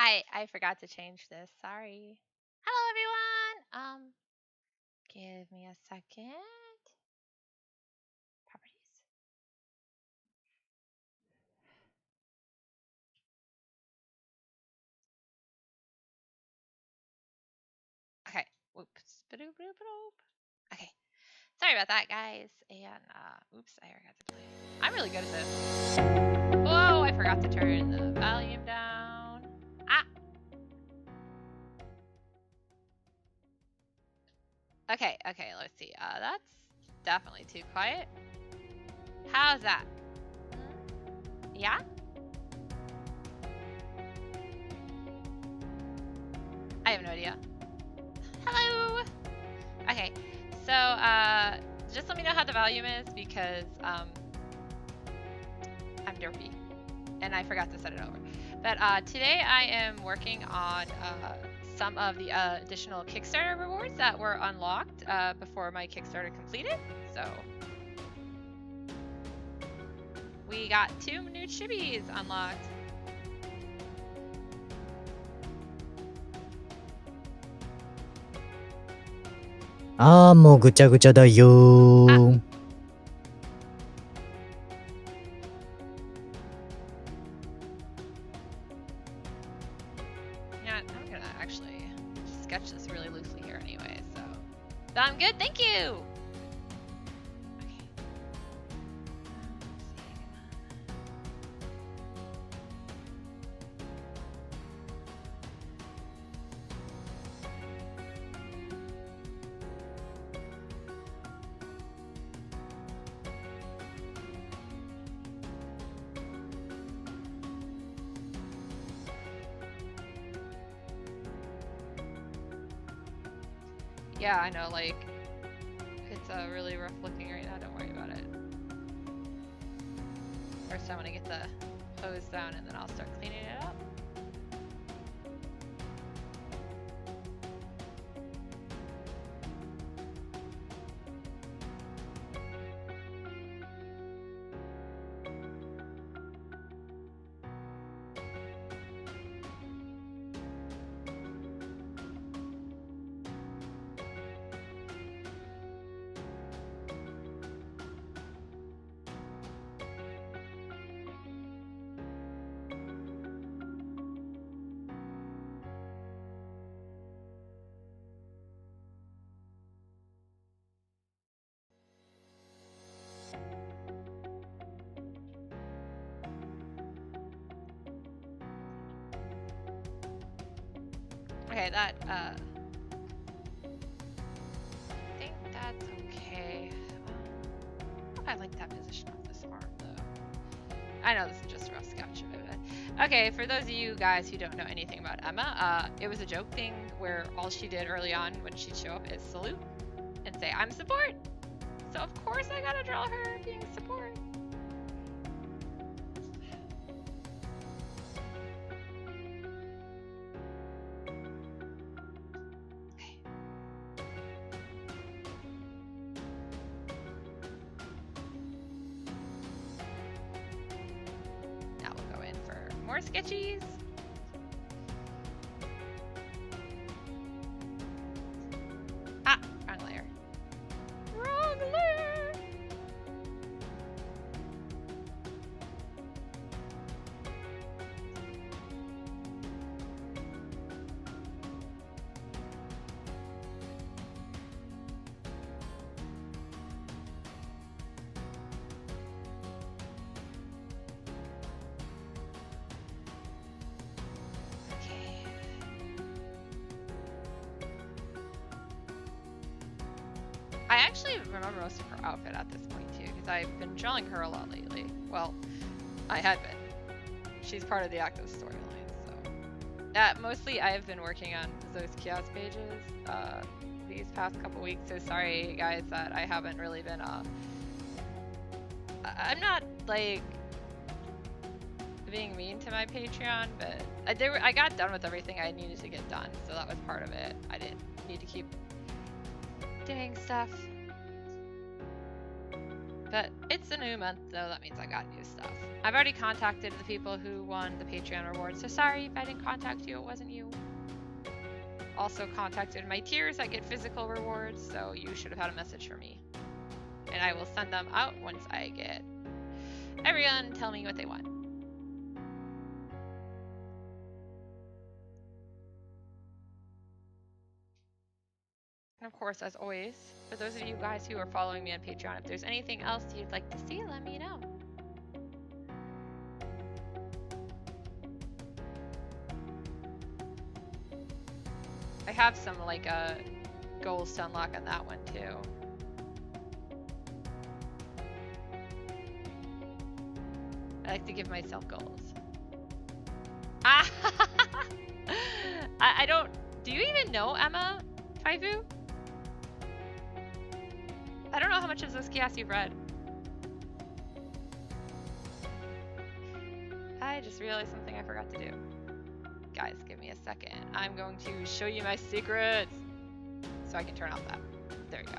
I forgot to change this. Sorry. Hello everyone. Give me a second. Properties. Okay. Whoops. Okay. Sorry about that, guys. And oops, I forgot to play. I'm really good at this. Whoa, I forgot to turn the volume down. Ah. Okay, let's see. That's definitely too quiet. How's that? Yeah? I have no idea. Hello! Okay, so just let me know how the volume is because I'm derpy and I forgot to set it over. But today I am working on some of the additional Kickstarter rewards that were unlocked before my Kickstarter completed. So we got 2 new Chibis unlocked.もうぐちゃぐちゃだよー。Yeah, I'm gonna actually sketch this really loosely here anyway, so I'm good, thank you! Okay. Yeah, I know, like, it's really rough looking right now, don't worry about it. First I'm gonna get the hose down and then I'll start cleaning it up. Okay, that, I think that's okay. I like that position of this arm, though. I know this is just a rough sketch of it, but... Okay, for those of you guys who don't know anything about Emma, it was a joke thing where all she did early on when she'd show up is salute and say, I'm support! So of course I gotta draw her being support. Now we'll go in for more sketchies. Ah, wrong layer. Wrong layer! I actually remember most of her outfit at this point too, because I've been drawing her a lot lately. Well, I had been. She's part of the active storyline, so. Mostly I've been working on Zos Kias pages these past couple weeks, so sorry guys that I haven't really been, I'm not, like, being mean to my Patreon, but I got done with everything I needed to get done, so that was part of it. I didn't need to keep doing stuff. But it's a new month, though. That means I got new stuff. I've already contacted the people who won the Patreon reward, so sorry if I didn't contact you. It wasn't you. Also contacted my tiers that get physical rewards, so you should have had a message from me. And I will send them out once I get everyone tell me what they want. And of course, as always, for those of you guys who are following me on Patreon, if there's anything else you'd like to see, let me know. I have some like goals to unlock on that one too. I like to give myself goals. Ah! I don't... Do you even know Emma Faifu? I don't know how much of Zos Kias you've read. I just realized something I forgot to do. Guys, give me a second. I'm going to show you my secrets so I can turn off that. There you go.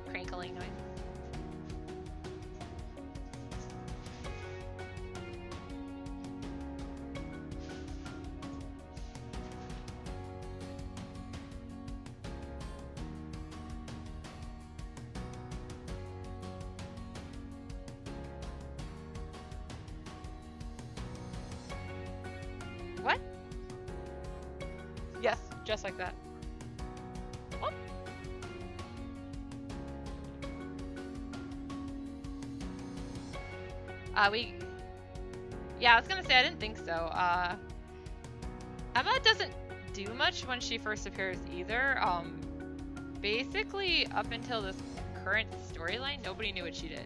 Crinkling noise. What? Yes, just like that. What? Yeah, I was gonna say I didn't think so. Emma doesn't do much when she first appears either. Basically up until this current storyline, nobody knew what she did.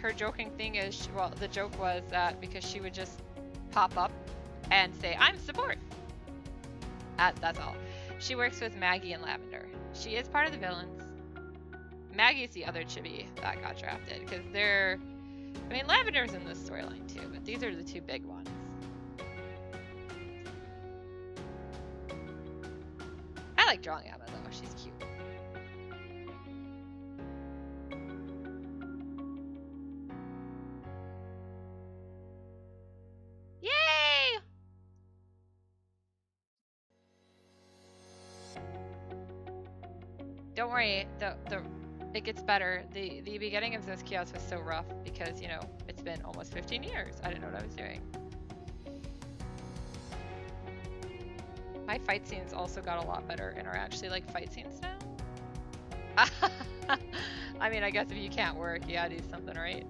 Her joking thing is, well, the joke was that because she would just pop up and say, I'm support. That's all. She works with Maggie and Lavender. She is part of the villains. Maggie's the other Chibi that got drafted because they're... I mean, Lavender's in this storyline too, but these are the two big ones. I like drawing Emma though, she's cute. Yay! Don't worry, it gets better. The beginning of Zos Kias was so rough because, you know, it's been almost 15 years. I didn't know what I was doing. My fight scenes also got a lot better and are actually like fight scenes now. I mean, I guess if you can't work, you gotta do something, right?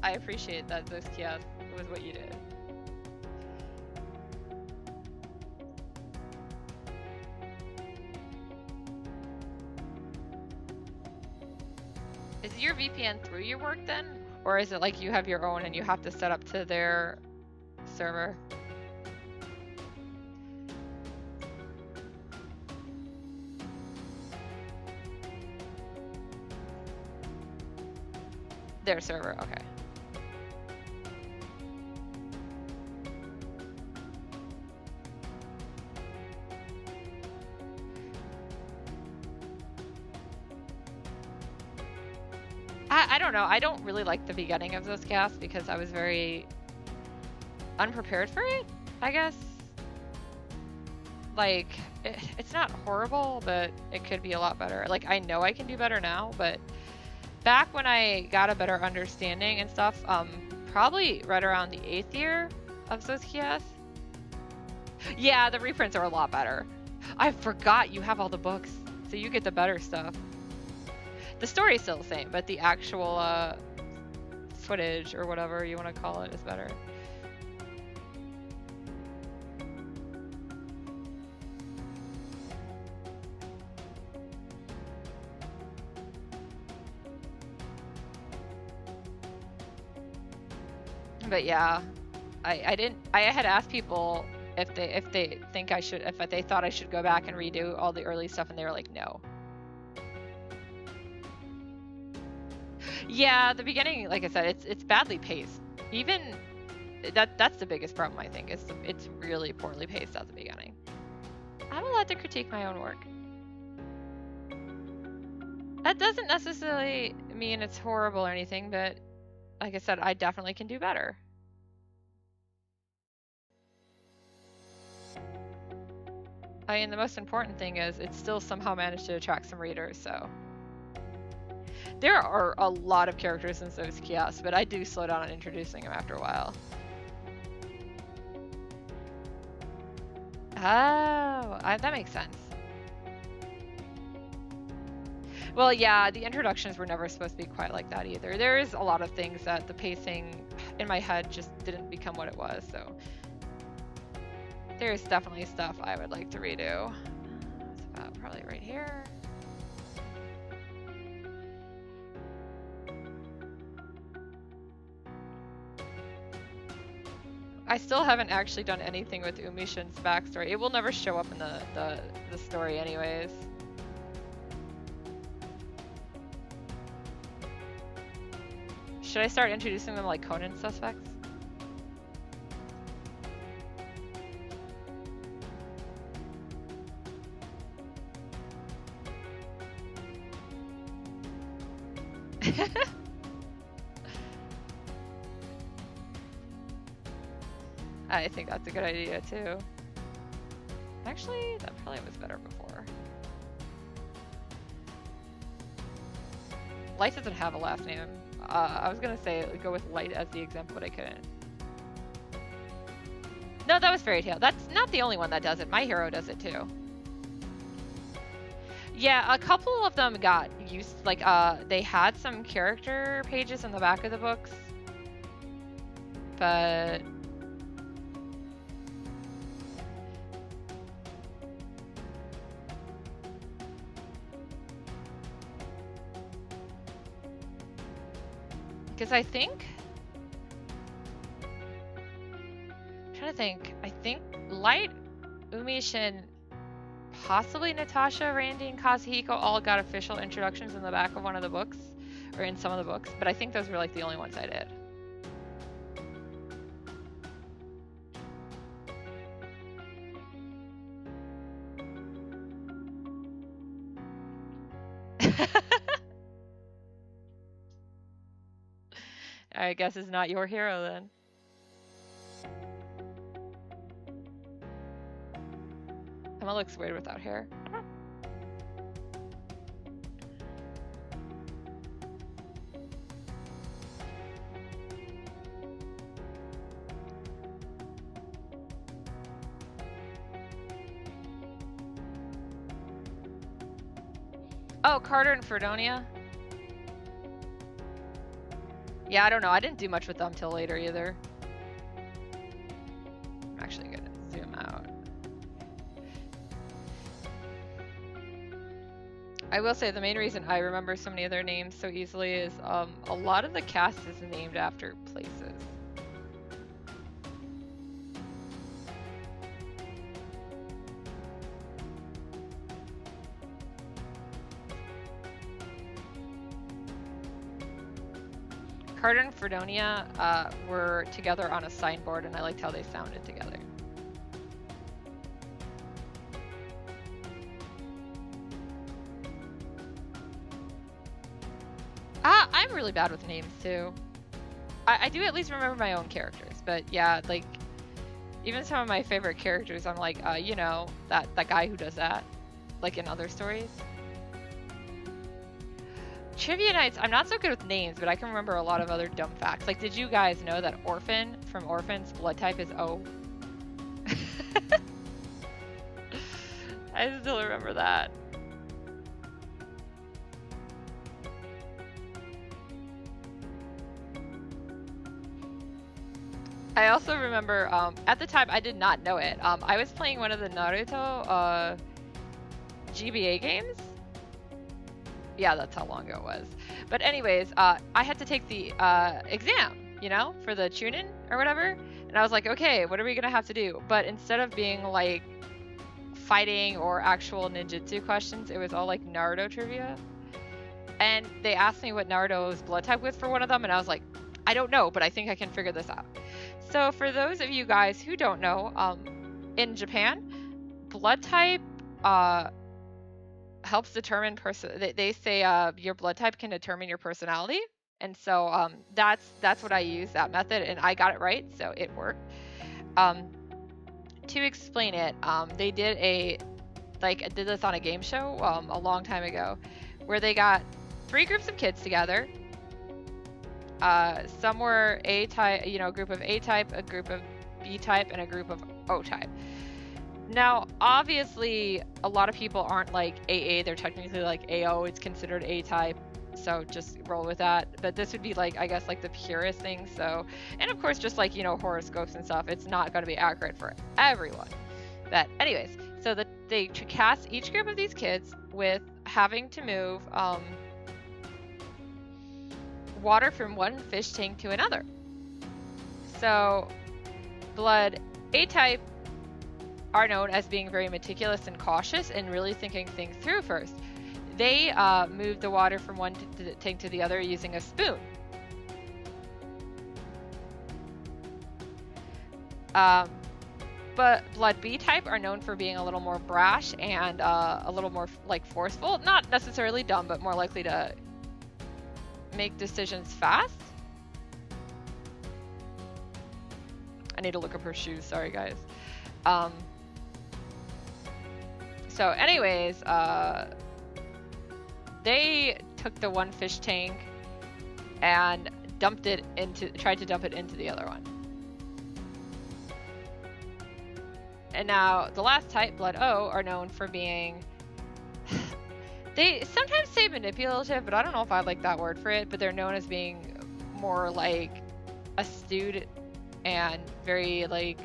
I appreciate that Zos Kias was what you did. Is your VPN through your work then? Or is it like you have your own and you have to set up to their server? Their server, okay. I don't know. I don't really like the beginning of Zos Kias because I was very unprepared for it, I guess. Like, it's not horrible, but it could be a lot better. Like, I know I can do better now, but back when I got a better understanding and stuff, probably right around the 8th year of Zos Kias. Yeah, the reprints are a lot better. I forgot you have all the books, so you get the better stuff. The story is still the same, but the actual footage or whatever you want to call it is better. But yeah, I had asked people if they think I should, if they thought I should go back and redo all the early stuff, and they were like, no. Yeah, the beginning, like I said, it's badly paced. Even that's the biggest problem, I think. It's really poorly paced at the beginning. I'm allowed to critique my own work. That doesn't necessarily mean it's horrible or anything, but like I said, I definitely can do better. I mean, the most important thing is it still somehow managed to attract some readers, so. There are a lot of characters in Zos Kias, but I do slow down on introducing them after a while. Oh, that makes sense. Well, yeah, the introductions were never supposed to be quite like that either. There is a lot of things that the pacing in my head just didn't become what it was, so. There's definitely stuff I would like to redo. It's about probably right here. I still haven't actually done anything with Umishin's backstory. It will never show up in the story anyways. Should I start introducing them like Conan suspects? I think that's a good idea too. Actually, that probably was better before. Light doesn't have a last name. I was gonna say go with Light as the example, but I couldn't. No, that was Fairy Tail. That's not the only one that does it. My Hero does it too. Yeah, a couple of them got used, like, they had some character pages in the back of the books, but because I think, I'm trying to think, I think Light, Umishin, possibly Natasha, Randy, and Kazuhiko all got official introductions in the back of one of the books, or in some of the books, but I think those were like the only ones I did. I guess it's not your hero then. Emma looks weird without hair. Oh, Carter and Fredonia? Yeah, I don't know. I didn't do much with them till later either. I'm actually gonna zoom out. I will say the main reason I remember so many of their names so easily is a lot of the cast is named after places. Carter and Fredonia were together on a signboard, and I liked how they sounded together. I'm really bad with names too. I do at least remember my own characters, but yeah, like even some of my favorite characters, I'm like, you know, that guy who does that, like in other stories. Trivia nights, I'm not so good with names, but I can remember a lot of other dumb facts. Like, did you guys know that Orphan from Orphan's blood type is O? I still remember that. I also remember, at the time, I did not know it. I was playing one of the Naruto GBA games. Yeah, that's how long ago it was. But anyways, I had to take the exam, you know, for the Chunin or whatever. And I was like, okay, what are we gonna have to do? But instead of being like fighting or actual ninjutsu questions, it was all like Naruto trivia. And they asked me what Naruto's blood type was for one of them, and I was like, I don't know, but I think I can figure this out. So for those of you guys who don't know, in Japan, blood type helps determine they say your blood type can determine your personality. And so that's what I use, that method, and I got it right, so it worked. To explain it, they did this on a game show a long time ago, where they got 3 groups of kids together. Some were A type, a group of A type, a group of B type, and a group of O type. Now, obviously, a lot of people aren't like AA, they're technically like AO, it's considered A type, so just roll with that. But this would be like, I guess, like the purest thing. So, and of course, just like, horoscopes and stuff, it's not going to be accurate for everyone. But anyways, so they tasked each group of these kids with having to move water from one fish tank to another. So blood A type are known as being very meticulous and cautious and really thinking things through first. They moved the water from one tank to the other using a spoon. But blood B type are known for being a little more brash and a little more like forceful. Not necessarily dumb, but more likely to make decisions fast. I need to look up her shoes, sorry guys. So anyways, they took the one fish tank and tried to dump it into the other one. And now the last type, blood O, are known for being, they sometimes say manipulative, but I don't know if I like that word for it, but they're known as being more like astute and very like,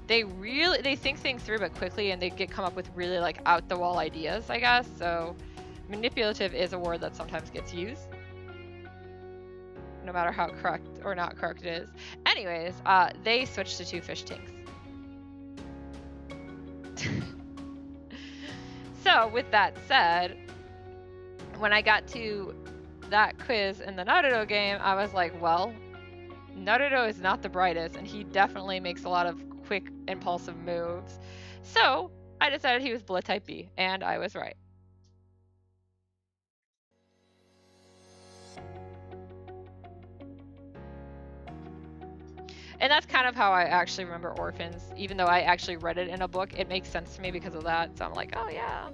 they think things through but quickly, and they come up with really like out the wall ideas, I guess. So manipulative is a word that sometimes gets used, no matter how correct or not correct it is. Anyways, they switched to 2 fish tanks. So with that said, when I got to that quiz in the Naruto game, I was like, well, Naruto is not the brightest, and he definitely makes a lot of quick, impulsive moves. So I decided he was blood type B, and I was right. And that's kind of how I actually remember Orphans. Even though I actually read it in a book, it makes sense to me because of that. So I'm like, oh yeah.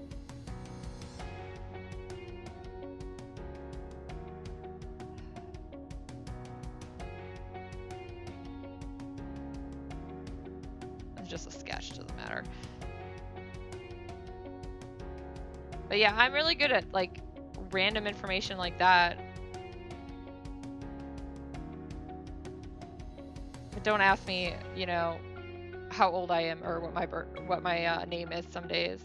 It's just a sketch, doesn't matter. But yeah, I'm really good at like random information like that. But don't ask me, how old I am or what my name is some days.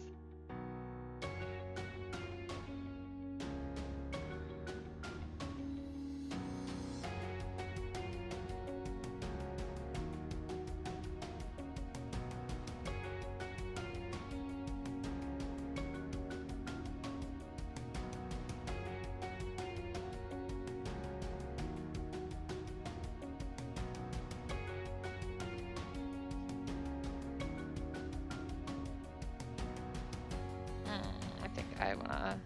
I wanna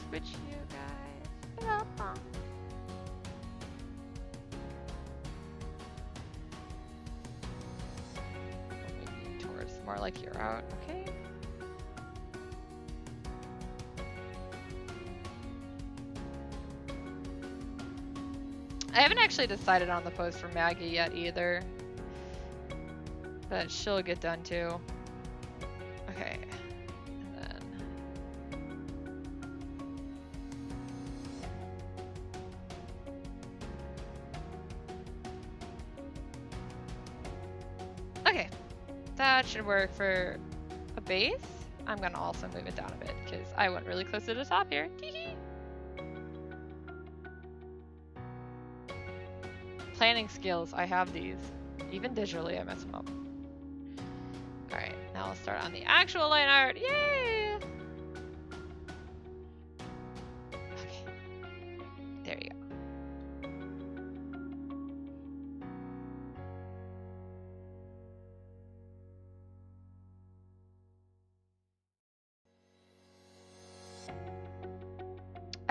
switch you guys up. Maybe towards more like you're out, okay? I haven't actually decided on the pose for Maggie yet either, but she'll get done too. Okay. Okay, that should work for a base. I'm gonna also move it down a bit because I went really close to the top here. Planning skills, I have these. Even digitally, I mess them up. Alright, now let's start on the actual line art. Yay!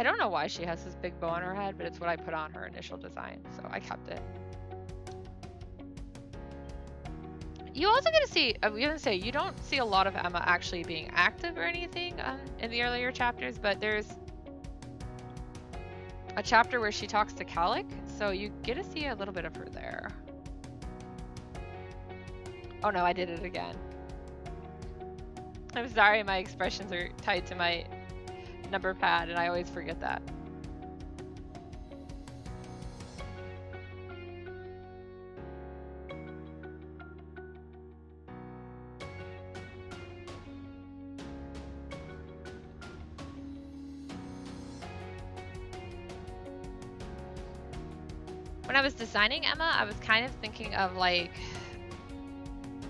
I don't know why she has this big bow on her head, but it's what I put on her initial design, so I kept it. You also get to see, I'm gonna say, you don't see a lot of Emma actually being active or anything in the earlier chapters, but there's a chapter where she talks to Calic, so you get to see a little bit of her there. Oh no, I did it again. I'm sorry, my expressions are tied to my number pad, and I always forget that. When I was designing Emma, I was kind of thinking of like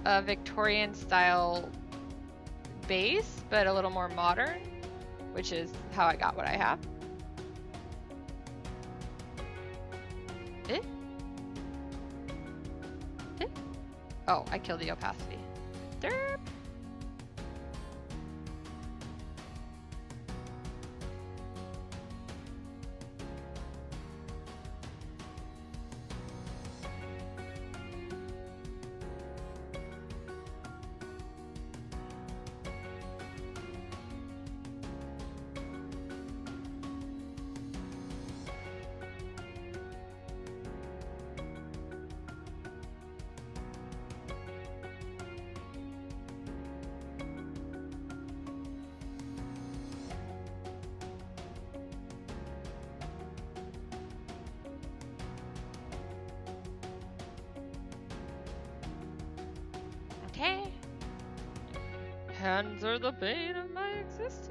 a Victorian style base, but a little more modern, which is how I got what I have. Oh, I killed the opacity. Derp. Okay. Hands are the bane of my existence.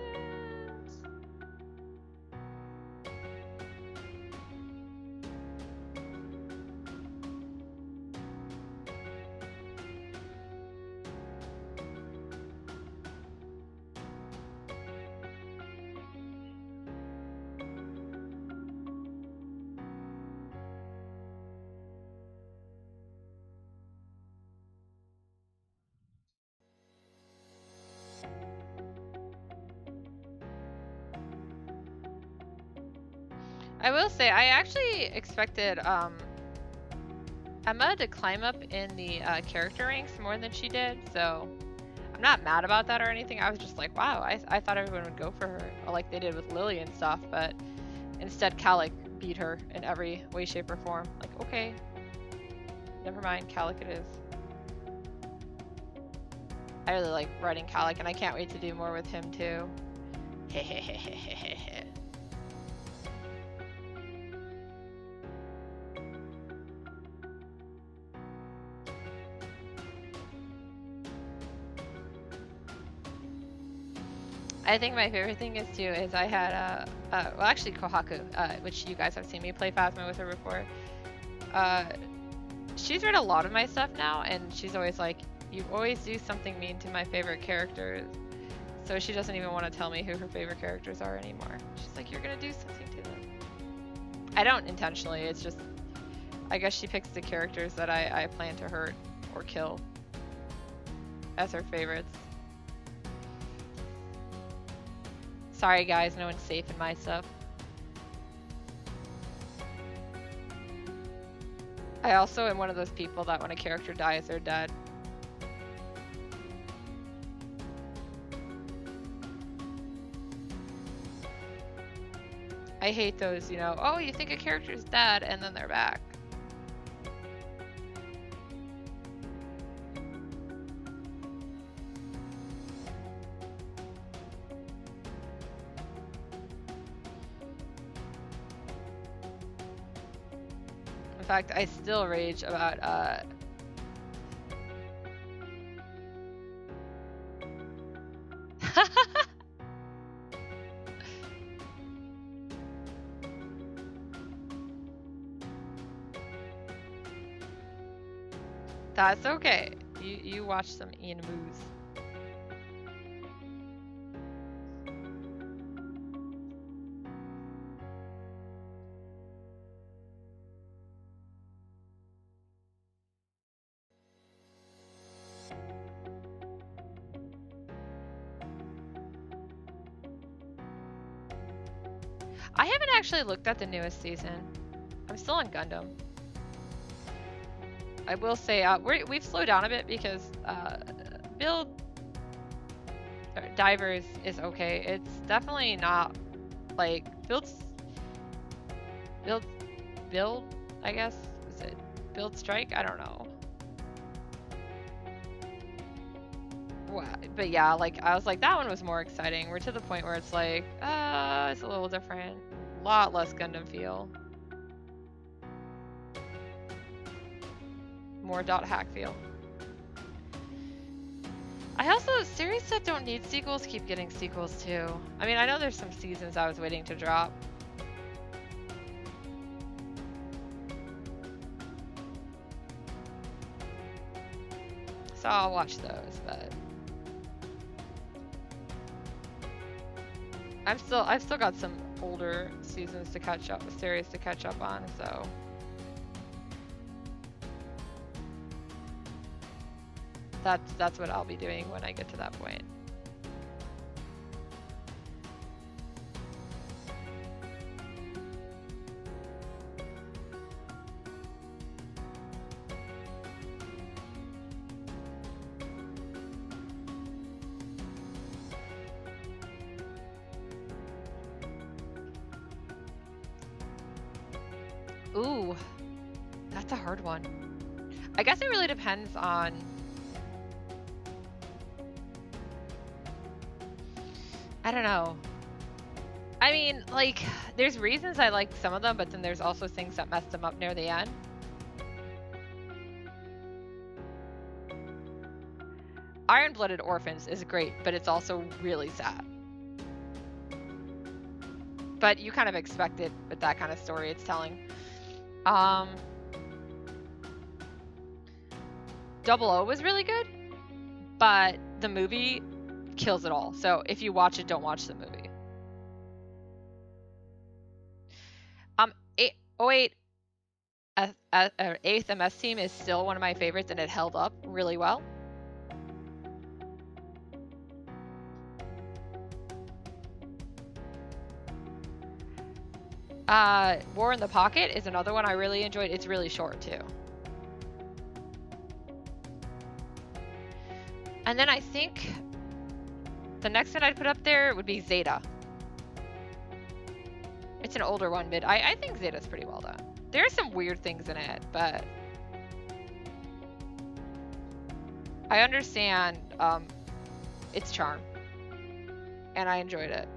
I will say, I actually expected Emma to climb up in the character ranks more than she did, so I'm not mad about that or anything. I was just like, wow, I thought everyone would go for her, like they did with Lily and stuff, but instead Calic beat her in every way, shape, or form. Like, okay, never mind, Calic it is. I really like writing Calic, and I can't wait to do more with him too. Hehehehehehe. I think my favorite thing is too is I had well actually Kohaku, which you guys have seen me play Phasma with her before. She's read a lot of my stuff now, and she's always like, "You always do something mean to my favorite characters." So she doesn't even want to tell me who her favorite characters are anymore. She's like, "You're gonna do something to them." I don't intentionally. It's just, I guess she picks the characters that I plan to hurt or kill as her favorites. Sorry guys, no one's safe in my stuff. I also am one of those people that when a character dies, they're dead. I hate those, you know, oh, you think a character's dead and then they're back. In fact, I still rage about That's okay. You watch some Ian moves. I haven't actually looked at the newest season. I'm still on Gundam. I will say we've slowed down a bit because build divers is okay. It's definitely not like build, I guess. Is it build strike? I don't know. But yeah, like I was like that one was more exciting. We're to the point where it's like, it's a little different. A lot less Gundam feel. More dot hack feel. I also, series that don't need sequels keep getting sequels too. I mean, I know there's some seasons I was waiting to drop. So I'll watch those, but I've still got some older seasons to catch up, series to catch up on, so. That's what I'll be doing when I get to that point. Ooh, that's a hard one. I guess it really depends on. I don't know. I mean, like, there's reasons I like some of them, but then there's also things that messed them up near the end. Iron-Blooded Orphans is great, but it's also really sad. But you kind of expect it with that kind of story it's telling. Double O was really good, but the movie kills it all. So if you watch it, don't watch the movie. 08 8th MS Team is still one of my favorites, and it held up really well. War in the Pocket is another one I really enjoyed. It's really short too. And then I think the next one I'd put up there would be Zeta. It's an older one, but I think Zeta's pretty well done. There are some weird things in it, but I understand its charm, and I enjoyed it.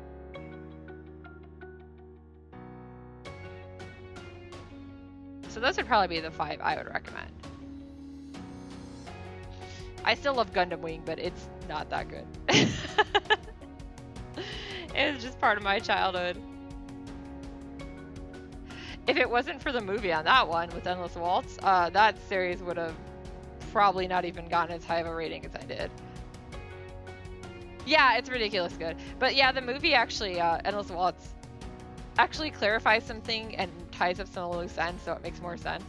So those would probably be the 5 I would recommend. I still love Gundam Wing, but it's not that good. It's just part of my childhood. If it wasn't for the movie on that one with Endless Waltz, that series would have probably not even gotten as high of a rating as I did. Yeah, it's ridiculous good. But yeah, the movie actually, Endless Waltz, actually clarifies something and ties up some loose ends, so it makes more sense.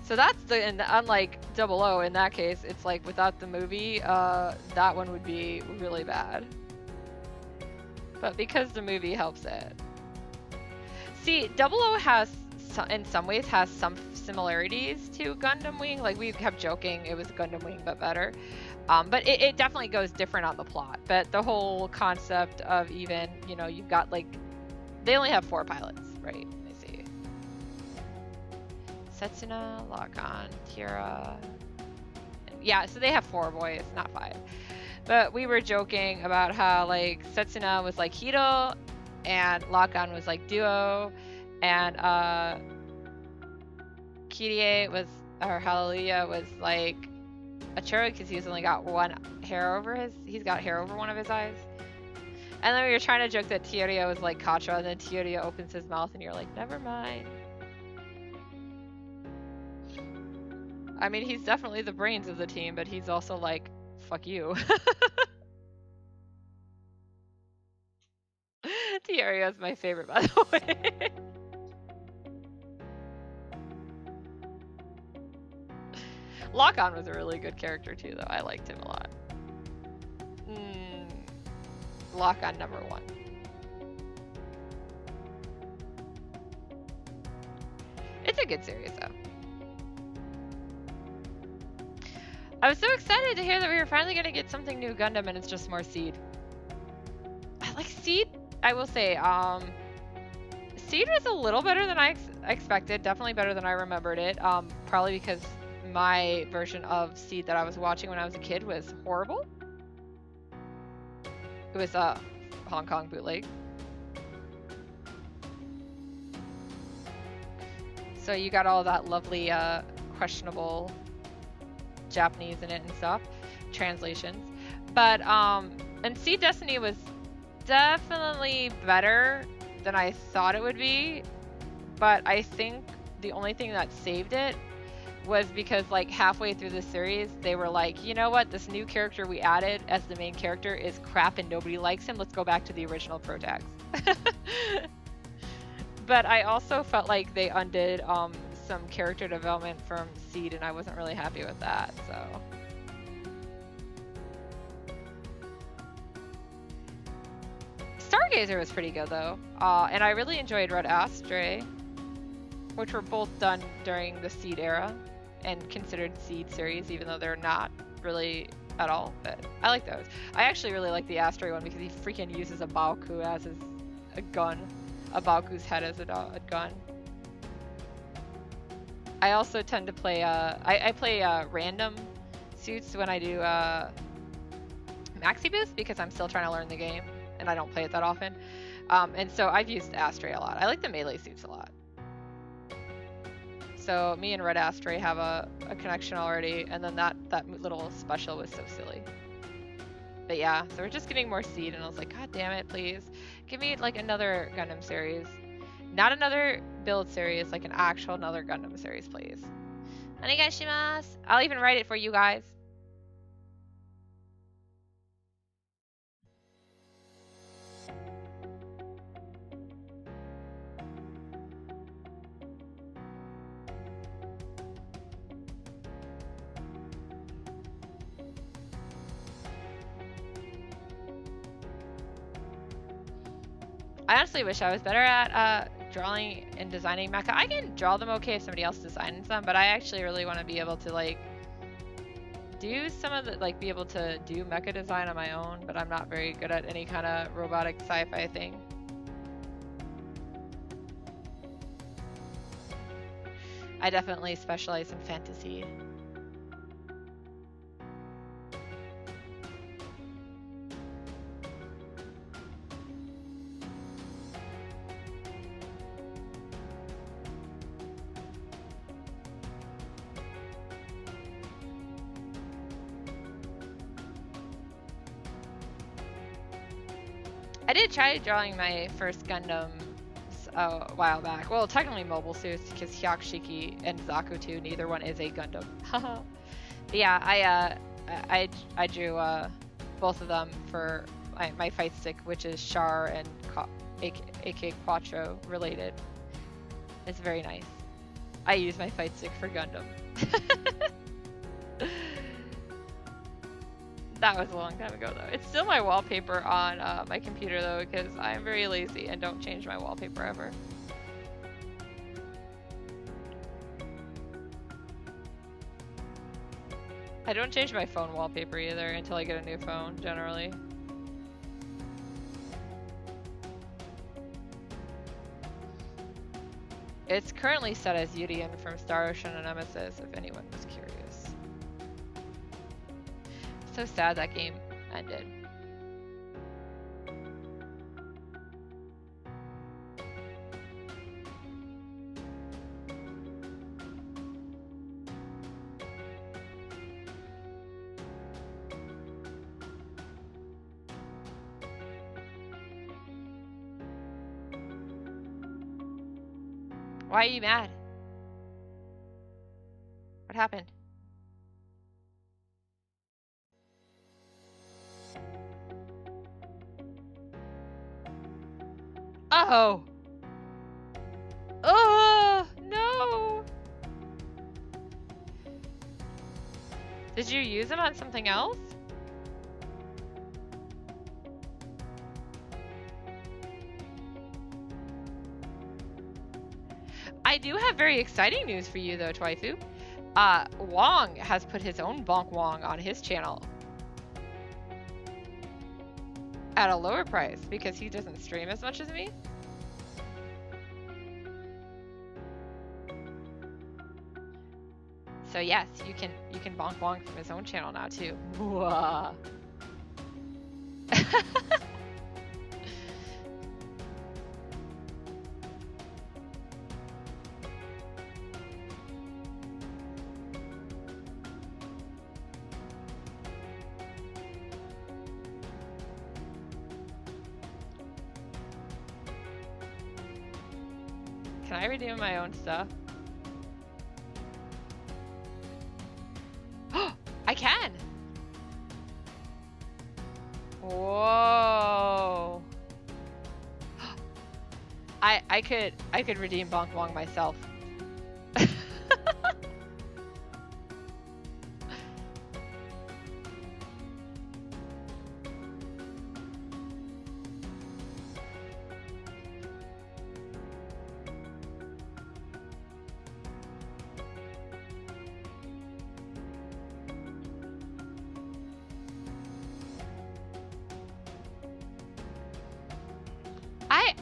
So that's unlike Double O in that case, it's like without the movie, that one would be really bad. But because the movie helps it. See, Double O has, in some ways, has some similarities to Gundam Wing. Like, we kept joking it was Gundam Wing, but better. But it definitely goes different on the plot. But the whole concept of even, you know, you've got, like, they only have 4 pilots, right? Let me see. Setsuna, Lock-On, Tira. Yeah, so they have 4 boys, not 5. But we were joking about how, like, Setsuna was like Hiro, and Lock-On was like Duo, and Kirie was, or Hallelujah was like Achura, because he's only got one hair over he's got hair over one of his eyes. And then we were trying to joke that Tieria was like Katra, and then Tieria opens his mouth and you're like, never mind. I mean, he's definitely the brains of the team, but he's also like, fuck you. Tieria is my favorite, by the way. Lock-On was a really good character too, though. I liked him a lot. lock on number 1. It's a good series, though. I was so excited to hear that we were finally going to get something new Gundam, and it's just more Seed. I like Seed. I will say, Seed was a little better than I expected. Definitely better than I remembered it. Probably because my version of Seed that I was watching when I was a kid was horrible. It was a Hong Kong bootleg. So you got all that lovely, questionable Japanese in it and stuff, translations. But and Seed Destiny was definitely better than I thought it would be. But I think the only thing that saved it was because like halfway through the series, they were like, you know what, this new character we added as the main character is crap and nobody likes him. Let's go back to the original protags. But I also felt like they undid some character development from Seed, and I wasn't really happy with that, so. Stargazer was pretty good though, and I really enjoyed Red Astray, which were both done during the Seed era and considered Seed series, even though they're not really at all, but I like those. I actually really like the Astray one because he freaking uses a Baoku as a gun. A Baoku's head as a gun. I also tend to play, I play random suits when I do Maxi Boost because I'm still trying to learn the game and I don't play it that often. And so I've used Astray a lot. I like the melee suits a lot. So me and Red Astray have a connection already, and then that little special was so silly. But yeah, so we're just getting more Seed, and I was like, God damn it, please. Give me like another Gundam series. Not another build series, like an actual another Gundam series, please. Onegaishimasu. I'll even write it for you guys. I honestly wish I was better at drawing and designing mecha. I can draw them okay if somebody else designs them, but I actually really want to be able to like do some of the, like be able to do mecha design on my own, but I'm not very good at any kind of robotic sci-fi thing. I definitely specialize in fantasy. I did try drawing my first Gundam a while back. Well, technically mobile suits because Hyakushiki and Zaku 2, neither one is a Gundam. Yeah, I drew both of them for my fight stick, which is Char and AK Quattro related. It's very nice. I use my fight stick for Gundam. That was a long time ago though. It's still my wallpaper on my computer though, because I'm very lazy and don't change my wallpaper ever. I don't change my phone wallpaper either until I get a new phone, generally. It's currently set as Yudian from Star Ocean and Nemesis, if anyone was curious. So sad that game ended. Why are you mad? What happened? Oh! Oh, no! Did you use them on something else? have very exciting news for you though, Twaifu. Wong has put his own Bonk Wong on his channel. At a lower price because he doesn't stream as much as me. So yes, you can bonk bonk from his own channel now too. Can I redeem my own stuff? I can! Whoa! I could redeem Bonk Wong myself.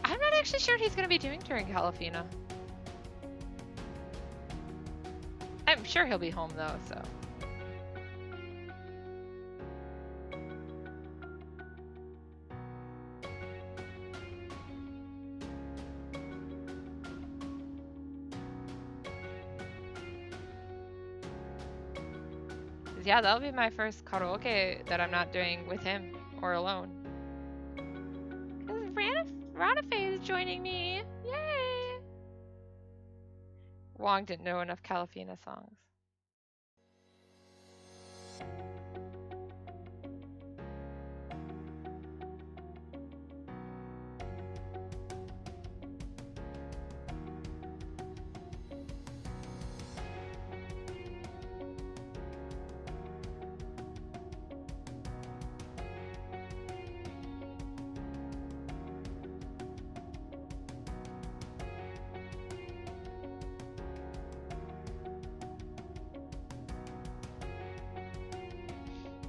I'm not actually sure what he's gonna be doing during Calafina. I'm sure he'll be home though, so. Yeah, that'll be my first karaoke that I'm not doing with him or alone. Ranafe is joining me! Yay! Wong didn't know enough Calafina songs.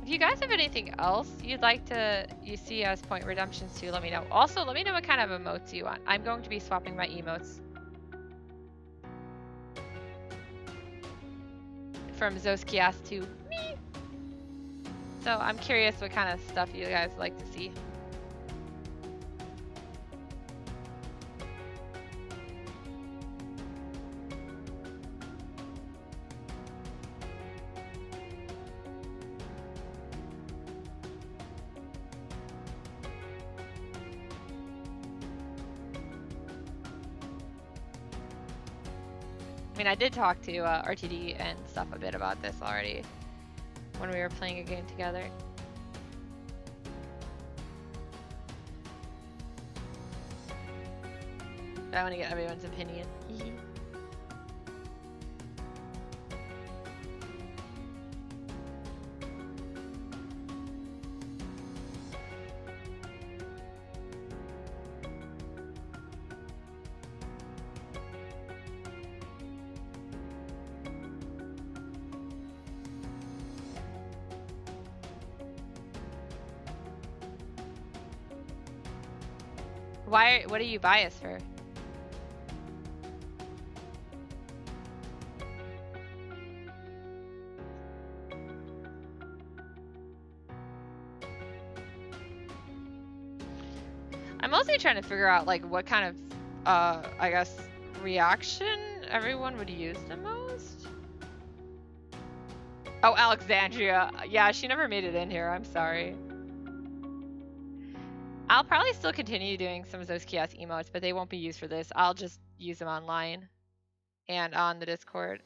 If you guys have anything else you'd like you see as point redemptions to, let me know. Also, let me know what kind of emotes you want. I'm going to be swapping my emotes from Zos Kias to me. So I'm curious what kind of stuff you guys like to see. I mean, I did talk to RTD and stuff a bit about this already when we were playing a game together. But I want to get everyone's opinion. What are you biased for? I'm mostly trying to figure out like what kind of I guess reaction everyone would use the most. Oh, Alexandria. Yeah, she never made it in here. I'm sorry. I'll probably still continue doing some of those Kias emotes, but they won't be used for this. I'll just use them online and on the Discord.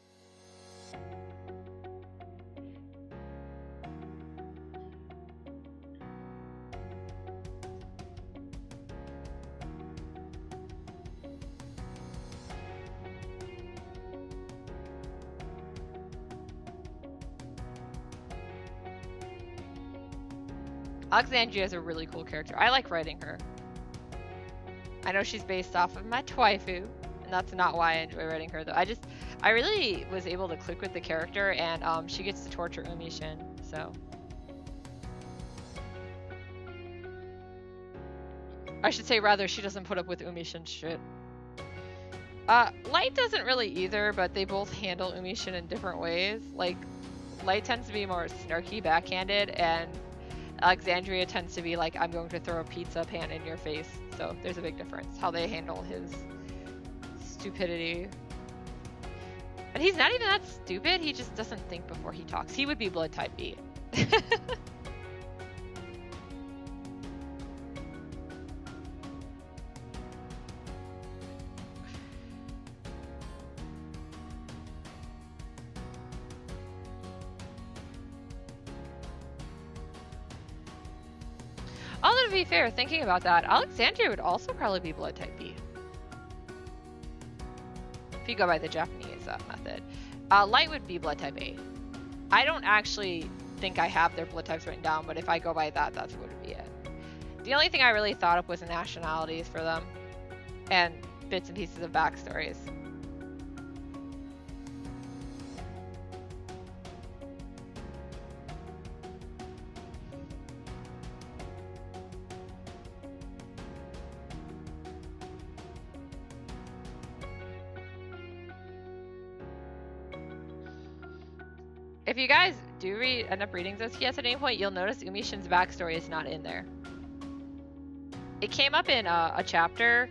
Alexandria is a really cool character. I like writing her. I know she's based off of my Twaifu, And that's not why I enjoy writing her, though. I really was able to click with the character, and she gets to torture Umi-shin, so. I should say, rather, she doesn't put up with Umi-shin's shit. Light doesn't really either, but they both handle Umi-shin in different ways. Like, Light tends to be more snarky, backhanded, and Alexandria tends to be like, I'm going to throw a pizza pan in your face. So there's a big difference how they handle his stupidity. And he's not even that stupid, he just doesn't think before he talks. He would be blood type B. Although to be fair, thinking about that, Alexandria would also probably be blood type B. If you go by the Japanese method. Light would be blood type A. I don't actually think I have their blood types written down, but if I go by that, that's what would be it. The only thing I really thought of was the nationalities for them, and bits and pieces of backstories. If you guys do end up reading Zos Kias at any point, you'll notice Umi-shin's backstory is not in there. It came up in a chapter,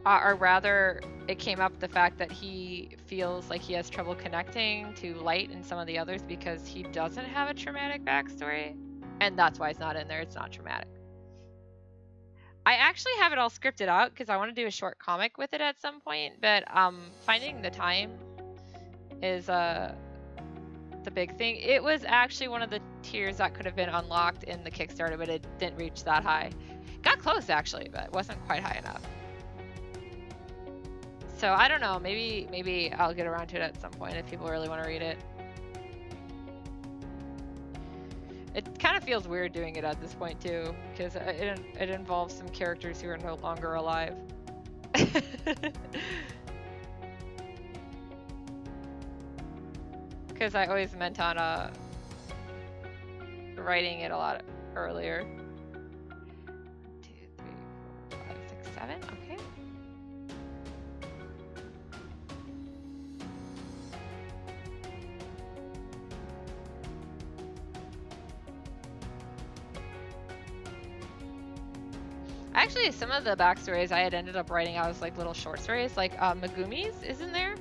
or rather, it came up the fact that he feels like he has trouble connecting to Light and some of the others because he doesn't have a traumatic backstory, and that's why it's not in there. It's not traumatic. I actually have it all scripted out because I want to do a short comic with it at some point, but finding the time is the big thing. It was actually one of the tiers that could have been unlocked in the Kickstarter, but it didn't reach that high. Got close actually, but wasn't quite high enough. So I don't know, maybe I'll get around to it at some point if people really want to read it. It kind of feels weird doing it at this point too, because it involves some characters who are no longer alive. Because I always meant on writing it a lot earlier. 1, 2, 3, 4, 5, 6, 7. Okay. Actually, some of the backstories I had ended up writing out as like little short stories, like Megumi's is in there.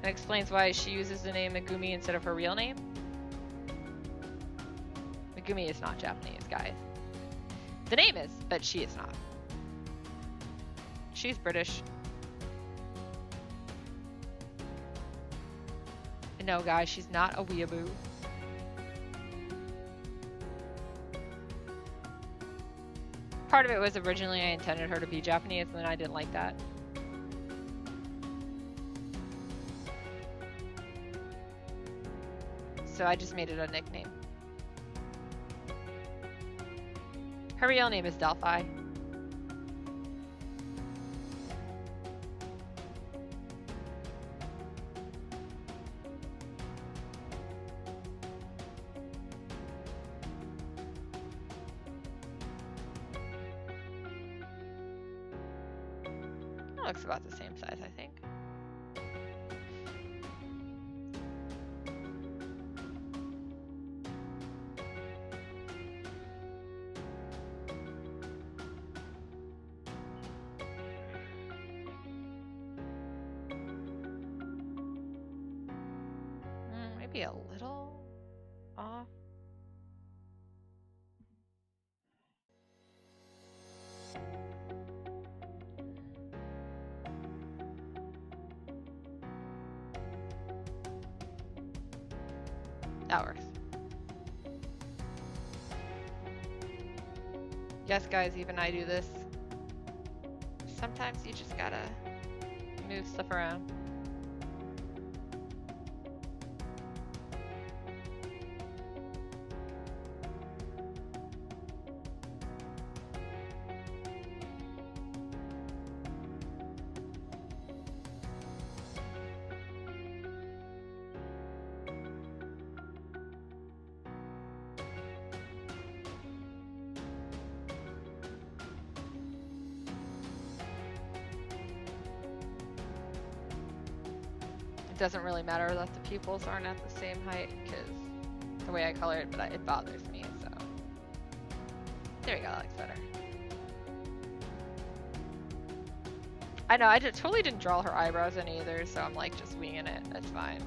And explains why she uses the name Megumi instead of her real name. Megumi is not Japanese, guys. The name is, but she is not. She's British. No, guys, she's not a weeaboo. Part of it was originally I intended her to be Japanese, and then I didn't like that. So I just made it a nickname. Her real name is Delphi. That looks about the same size, I think. Maybe a little off. That works. Yes, guys, even I do this. Sometimes you just gotta move stuff around. It doesn't really matter that the pupils aren't at the same height because the way I color it, but it bothers me, so. There we go, that looks better. I know, I totally didn't draw her eyebrows in either, so I'm like just winging it. That's fine.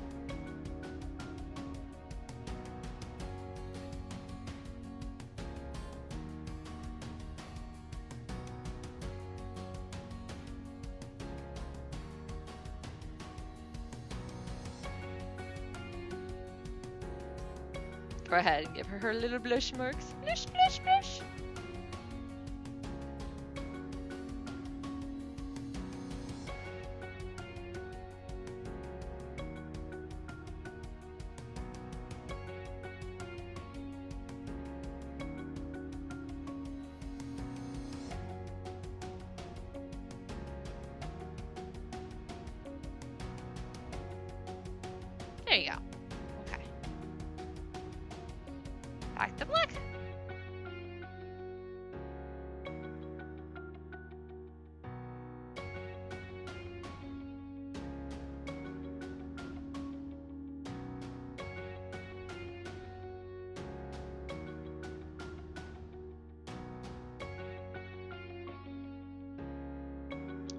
Go ahead and give her her little blush marks. Blush, blush, blush. There you go. Okay. Back to black.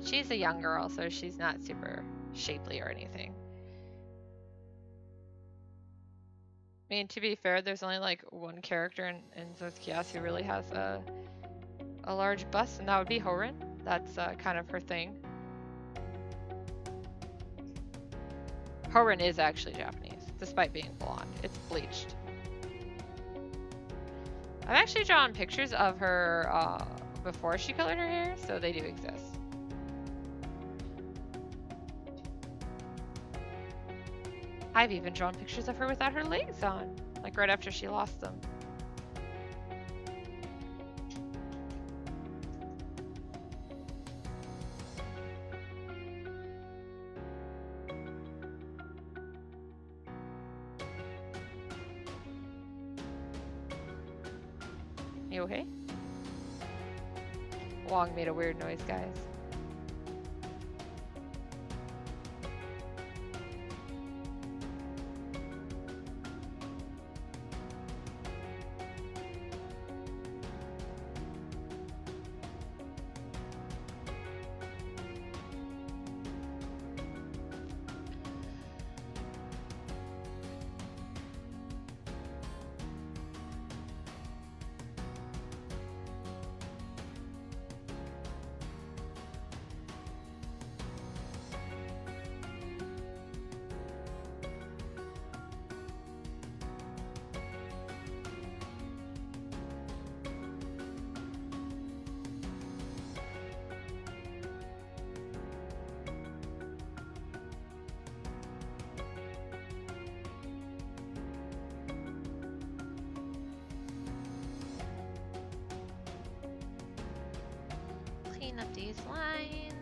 She's a young girl, so she's not super shapely or anything. I mean, to be fair, there's only like one character in Zos Kias who really has a large bust, and that would be Horin. That's kind of her thing. Horin is actually Japanese, despite being blonde. It's bleached. I've actually drawn pictures of her before she colored her hair, so they do exist. I've even drawn pictures of her without her legs on, like right after she lost them. You okay? Wong made a weird noise, guys. Clean up these lines.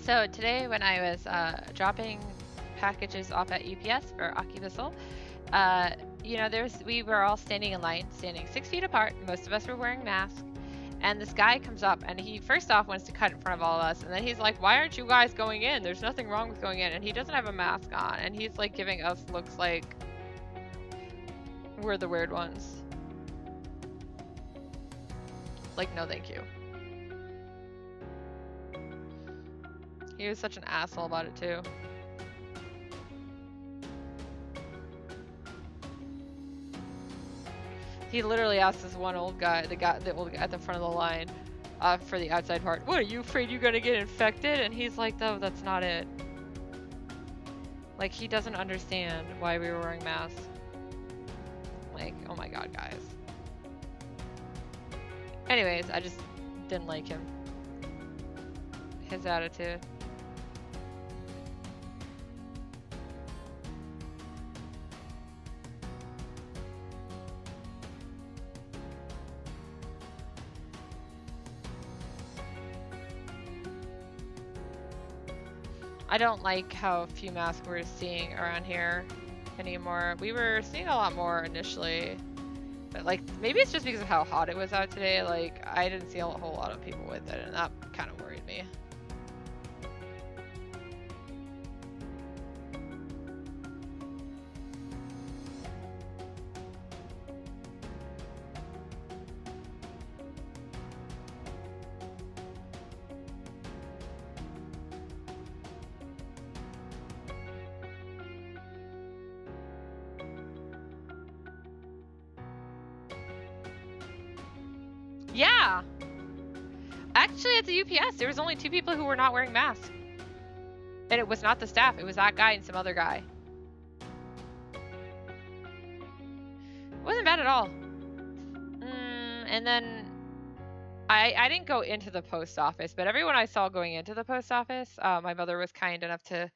So today when I was dropping packages off at UPS for Akivissel, you know, we were all standing in line, standing 6 feet apart. Most of us were wearing masks. And this guy comes up and he first off wants to cut in front of all of us. And then he's like, why aren't you guys going in? There's nothing wrong with going in. And he doesn't have a mask on. And he's like giving us looks like we're the weird ones. Like, no thank you. He was such an asshole about it too. He literally asked this one old guy, the old guy at the front of the line, for the outside part, what, are you afraid you're gonna get infected? And he's like, no, that's not it. Like, he doesn't understand why we were wearing masks. Like, oh my god, guys. Anyways, I just didn't like him. His attitude. I don't like how few masks we're seeing around here anymore. We were seeing a lot more initially, but like maybe it's just because of how hot it was out today. Like I didn't see a whole lot of people with it, and that kind of worried me. Yeah. Actually, at the UPS, there was only 2 people who were not wearing masks. And it was not the staff, it was that guy and some other guy. It wasn't bad at all. And then I didn't go into the post office, but everyone I saw going into the post office, my mother was kind enough to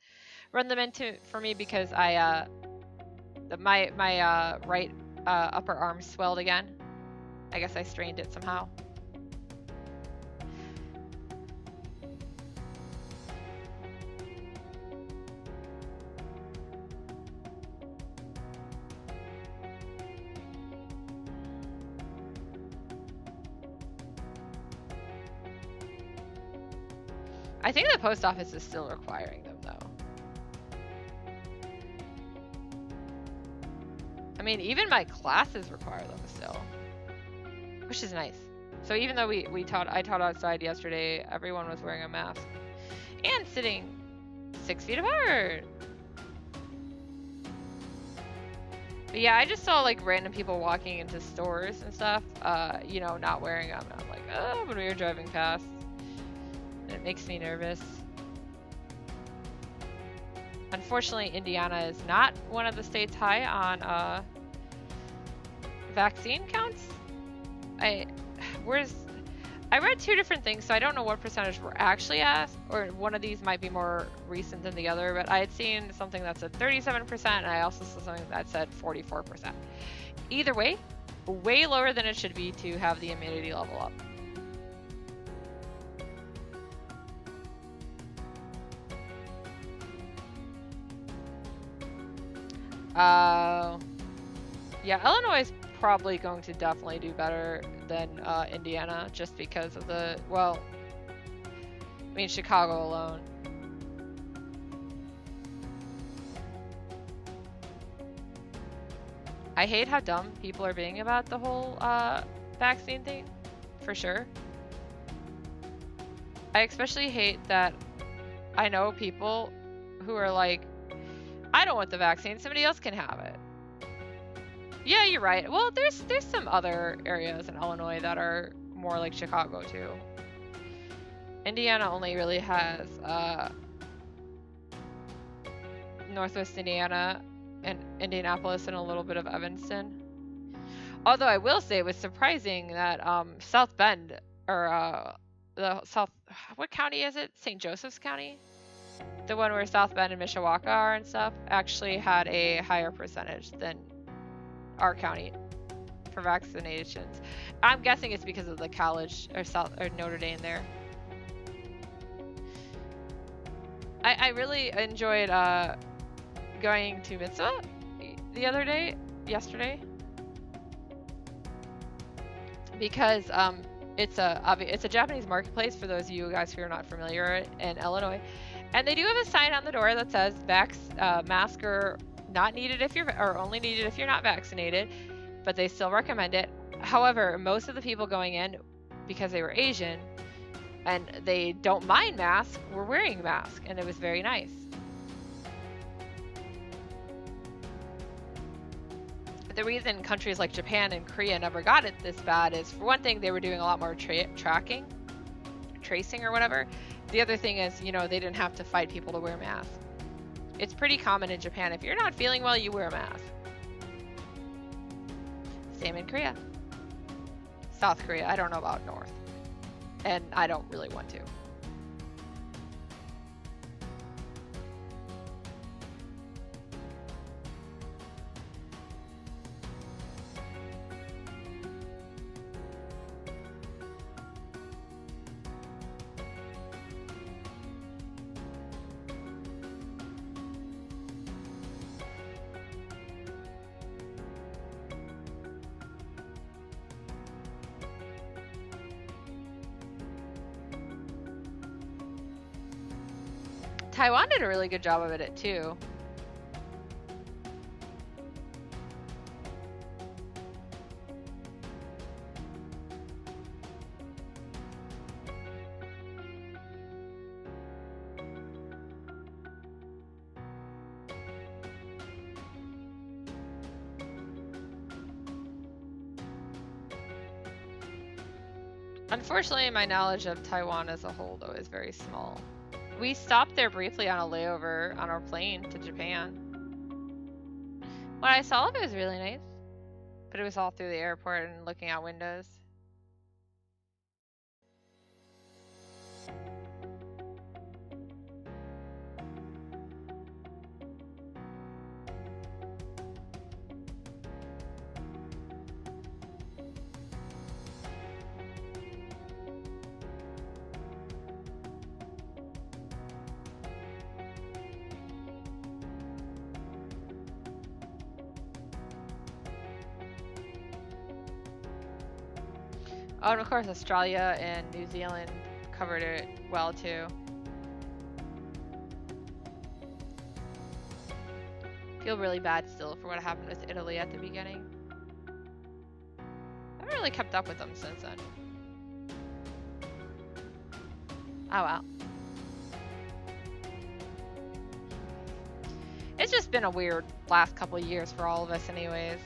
run them into for me because my right upper arm swelled again. I guess I strained it somehow. I think the post office is still requiring them though. I mean, even my classes require them still, which is nice. So even though I taught outside yesterday, everyone was wearing a mask and sitting 6 feet apart. But yeah, I just saw like random people walking into stores and stuff, you know, not wearing them. And I'm like, oh, when we were driving past. And it makes me nervous. Unfortunately, Indiana is not one of the states high on vaccine counts. I read 2 different things, so I don't know what percentage we're actually at, or one of these might be more recent than the other, but I had seen something that said 37%, and I also saw something that said 44%. Either way, way lower than it should be to have the immunity level up. Yeah, Illinois is probably going to definitely do better than Indiana, just because of the, well, I mean, Chicago alone. I hate how dumb people are being about the whole vaccine thing, for sure. I especially hate that I know people who are like, I don't want the vaccine, somebody else can have it. Yeah, you're right. Well, there's some other areas in Illinois that are more like Chicago too. Indiana only really has Northwest Indiana and Indianapolis and a little bit of Evanston. Although I will say it was surprising that South Bend, or what county is it? St. Joseph's County? The one where South Bend and Mishawaka are and stuff, actually had a higher percentage than our county for vaccinations. I'm guessing it's because of the college or Notre Dame there. I really enjoyed going to Mitzvah yesterday, because it's a Japanese marketplace for those of you guys who are not familiar in Illinois, and they do have a sign on the door that says mask are not needed or only needed if you're not vaccinated, but they still recommend it. However, most of the people going in, because they were Asian and they don't mind masks, were wearing masks, and it was very nice. The reason countries like Japan and Korea never got it this bad is, for one thing, they were doing a lot more tracing or whatever. The other thing is, you know, they didn't have to fight people to wear masks. It's pretty common in Japan. If you're not feeling well, you wear a mask. Same in Korea. South Korea, I don't know about North. And I don't really want to. Taiwan did a really good job of it too. Unfortunately, my knowledge of Taiwan as a whole, though, is very small. We stopped there briefly on a layover on our plane to Japan. What I saw of it was really nice, but it was all through the airport and looking out windows. Oh, and of course, Australia and New Zealand covered it well too. Feel really bad still for what happened with Italy at the beginning. I haven't really kept up with them since then. Oh wow. It's just been a weird last couple of years for all of us anyways.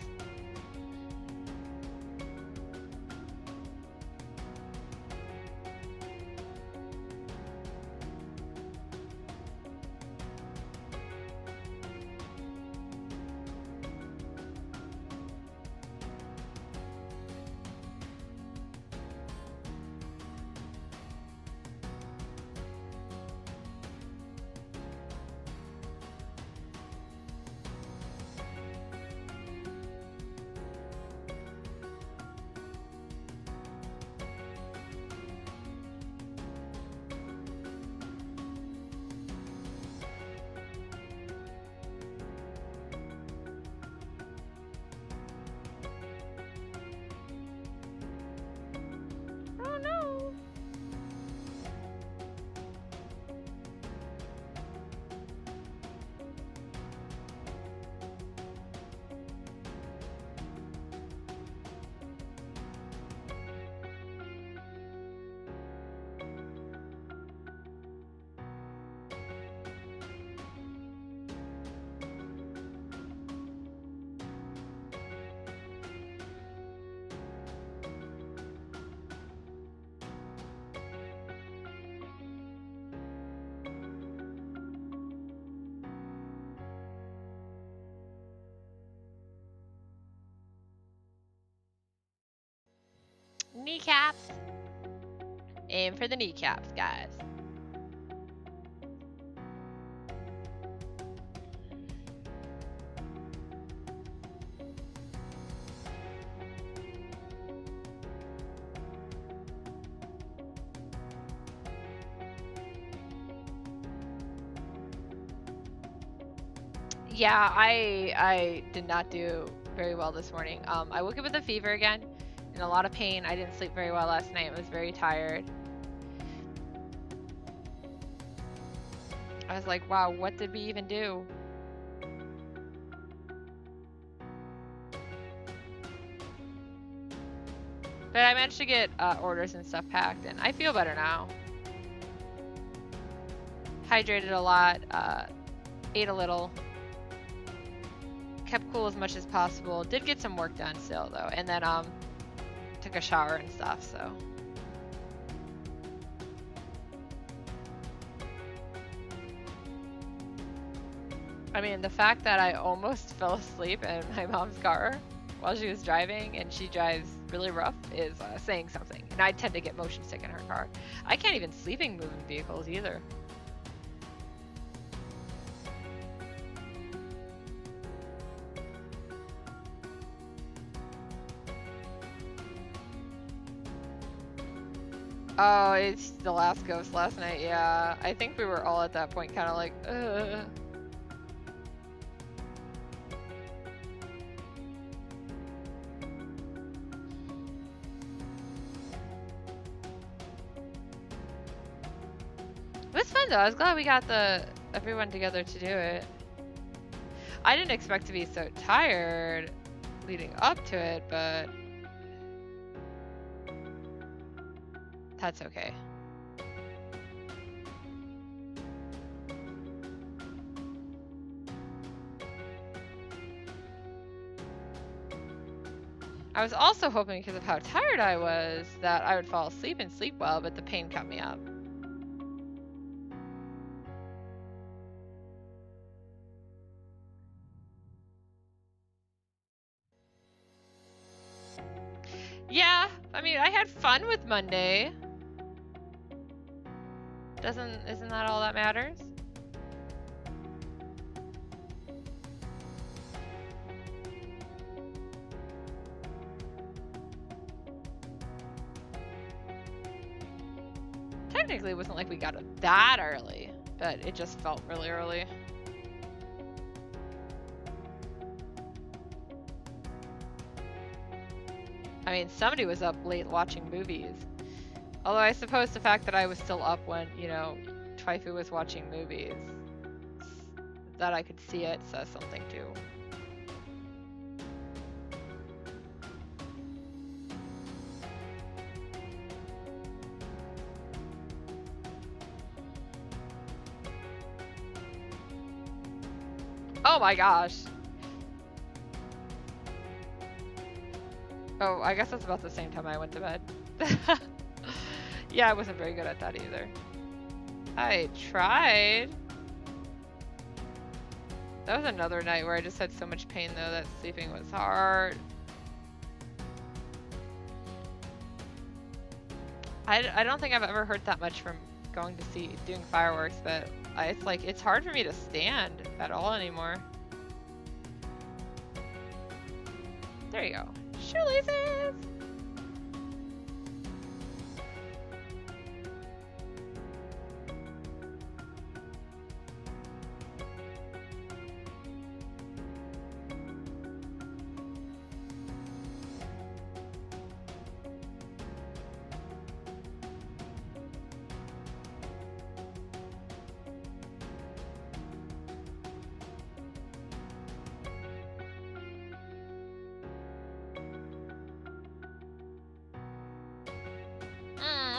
Kneecaps. Aim for the kneecaps, guys. Yeah, I did not do very well this morning. I woke up with a fever again and a lot of pain. I didn't sleep very well last night. I was very tired. I was like, wow, what did we even do? But I managed to get orders and stuff packed, and I feel better now. Hydrated a lot, ate a little, kept cool as much as possible. Did get some work done still though, and then took a shower and stuff, so. I mean, the fact that I almost fell asleep in my mom's car while she was driving, and she drives really rough, is saying something. And I tend to get motion sick in her car. I can't even sleep in moving vehicles either. Oh, it's the last ghost last night. Yeah, I think we were all at that point kind of like, ugh. It was fun though. I was glad we got everyone together to do it. I didn't expect to be so tired leading up to it, but that's okay. I was also hoping, because of how tired I was, that I would fall asleep and sleep well, but the pain kept me up. Yeah, I mean, I had fun with Monday. Isn't that all that matters? Technically, it wasn't like we got it that early, but it just felt really early. I mean, somebody was up late watching movies. Although I suppose the fact that I was still up when, you know, Twaifu was watching movies, that I could see it says something too. Oh my gosh. Oh, I guess that's about the same time I went to bed. Yeah, I wasn't very good at that either. I tried. That was another night where I just had so much pain though that sleeping was hard. I don't think I've ever hurt that much from going to doing fireworks, but it's like, it's hard for me to stand at all anymore. There you go. Shoelaces!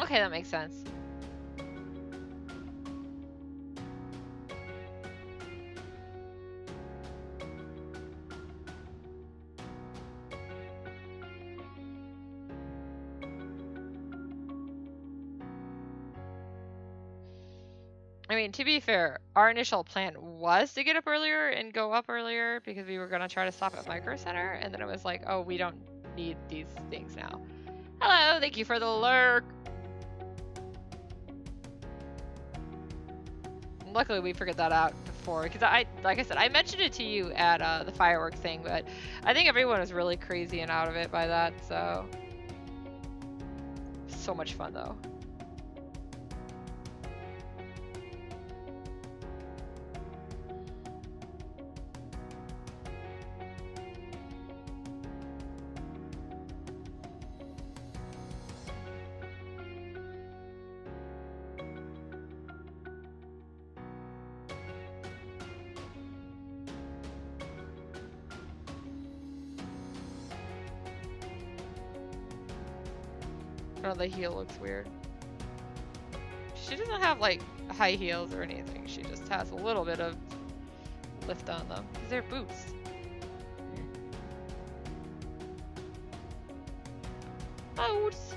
Okay, that makes sense. I mean, to be fair, our initial plan was to get up earlier and go up earlier because we were going to try to stop at Micro Center, and then it was like, oh, we don't need these things now. Hello, thank you for the lurk. Luckily, we figured that out before, because like I said, I mentioned it to you at the fireworks thing, but I think everyone was really crazy and out of it by that, so. So much fun, though. Oh, the heel looks weird. She doesn't have like high heels or anything. She just has a little bit of lift on them because they're boots. Boots.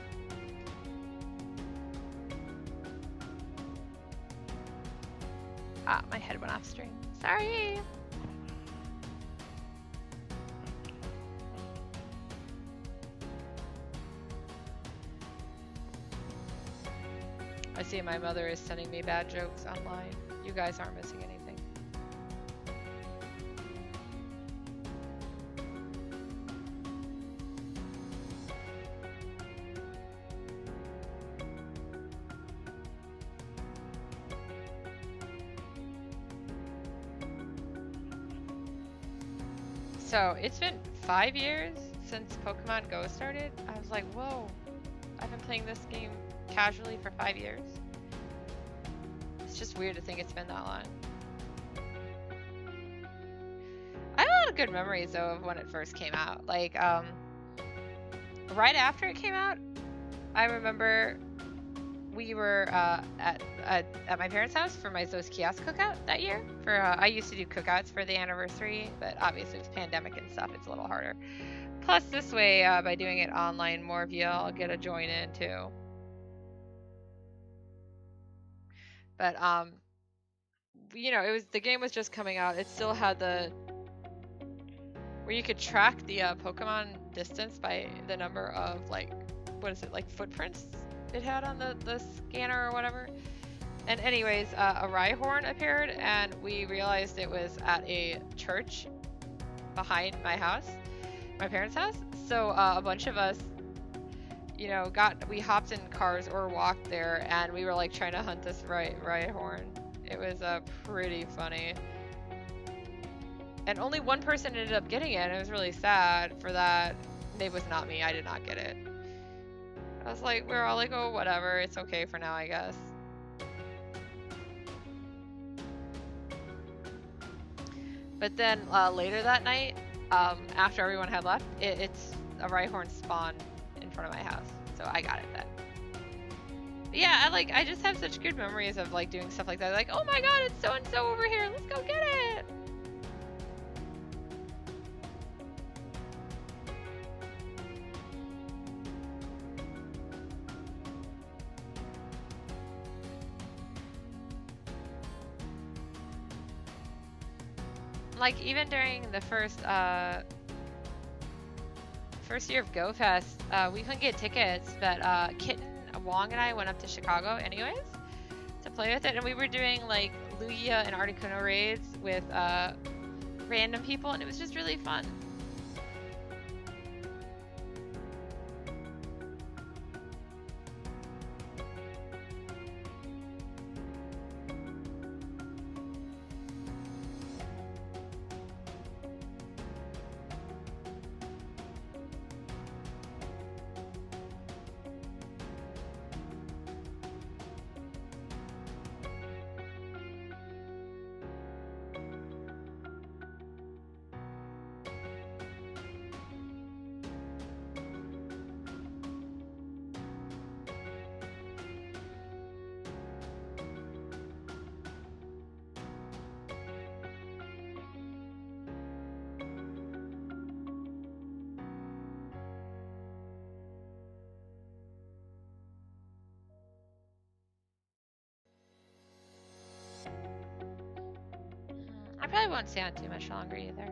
Ah, my head went off stream. Sorry. I see my mother is sending me bad jokes online. You guys aren't missing anything. So it's been 5 years since Pokemon Go started. I was like, whoa, I've been playing this game casually for 5 years. It's just weird to think it's been that long. I have a lot of good memories though of when it first came out. Like, right after it came out, I remember we were at my parents' house for my Zos Kias cookout that year. I used to do cookouts for the anniversary, but obviously with pandemic and stuff, it's a little harder. Plus, this way, by doing it online, more of y'all get a join in too. But you know, the game was just coming out. It still had where you could track the Pokemon distance by the number of like footprints it had on the scanner or whatever. And anyways, a Rhyhorn appeared, and we realized it was at a church behind my parents' house. So a bunch of us, you know, we hopped in cars or walked there, and we were like trying to hunt this Rhyhorn. It was pretty funny. And only one person ended up getting it, and it was really sad for that. It was not me. I did not get it. I was like, we're all like, oh, whatever. It's okay for now, I guess. But then later that night, after everyone had left, it's a Rhyhorn spawned in front of my house. So I got it then. But yeah, I just have such good memories of like doing stuff like that. Like, oh my god, it's so-and-so over here. Let's go get it. Like, even during the first year of Go Fest, we couldn't get tickets, but Kitten, Wong, and I went up to Chicago anyways to play with it, and we were doing like Lugia and Articuno raids with random people, and it was just really fun. I probably won't stay on too much longer either.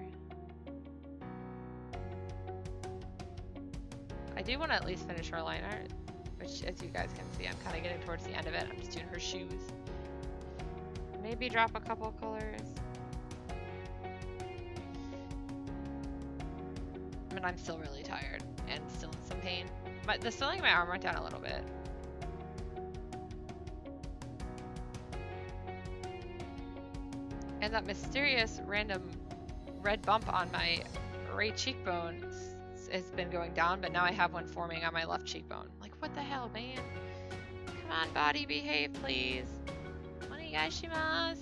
I do want to at least finish her line art, which, as you guys can see, I'm kind of getting towards the end of it. I'm just doing her shoes. Maybe drop a couple colors. I mean, I'm still really tired and still in some pain. The swelling in my arm went down a little bit. And that mysterious random red bump on my right cheekbone has been going down, but now I have one forming on my left cheekbone. Like, what the hell, man? Come on, body, behave, please. Onegaishimasu.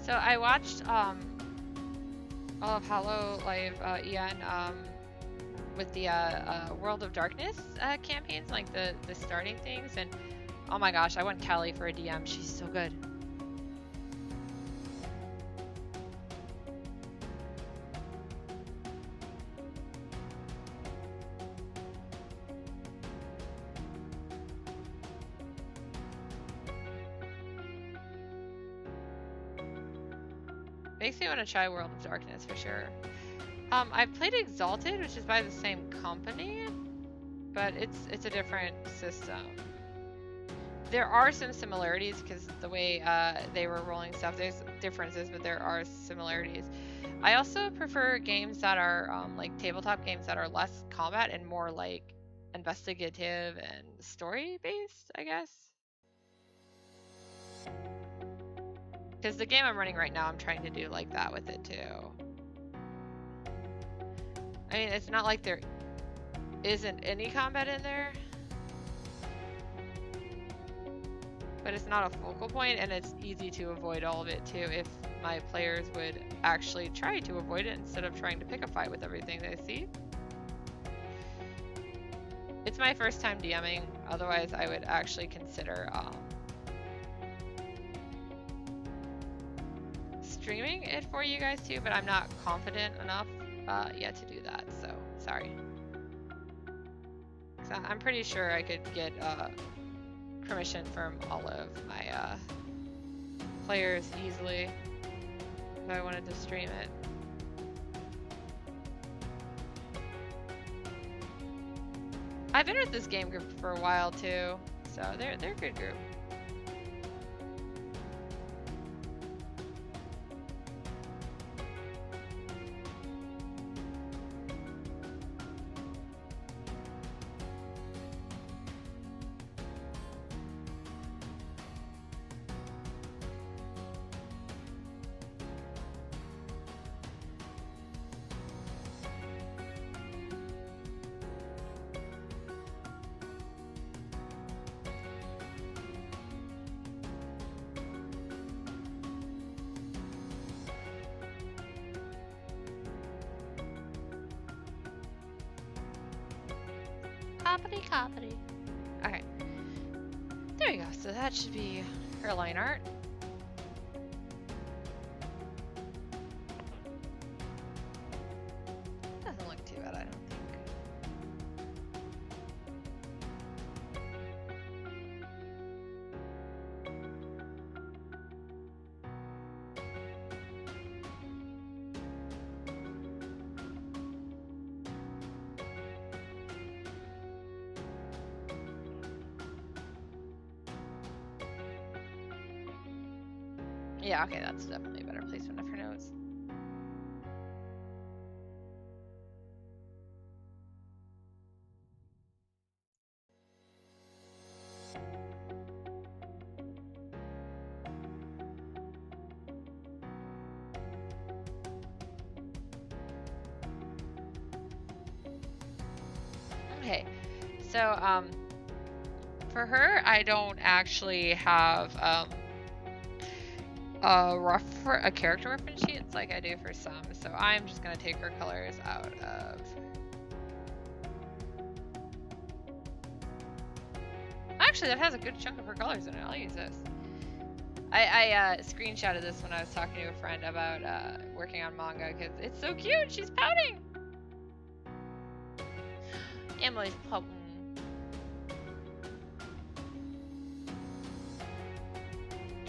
So I watched all of Hollow Live Ian with the World of Darkness campaigns, like the starting things, and oh my gosh, I want Callie for a DM. She's so good. Makes me want to try World of Darkness for sure. I've played Exalted, which is by the same company, but it's a different system. There are some similarities because the way they were rolling stuff, there's differences, but there are similarities. I also prefer games that are like tabletop games that are less combat and more like investigative and story based, I guess. Because the game I'm running right now, I'm trying to do like that with it too. I mean, it's not like there isn't any combat in there, but it's not a focal point, and it's easy to avoid all of it too if my players would actually try to avoid it instead of trying to pick a fight with everything they see. It's my first time DMing, otherwise I would actually consider streaming it for you guys too, but I'm not confident enough yet to do that, so sorry. I'm pretty sure I could get permission from all of my players easily if I wanted to stream it. I've been with this game group for a while too, so they're a good group. Copy. Okay. There we go. So that should be her line art. Doesn't look too bad, I don't think. Yeah, okay, that's definitely a better placement of her notes. Okay, so for her, I don't actually have a character reference sheets like I do for some, so I'm just gonna take her colors out of. Actually, that has a good chunk of her colors in it. I'll use this. I screenshotted this when I was talking to a friend about working on manga because it's so cute. She's pouting. Emily's pouting.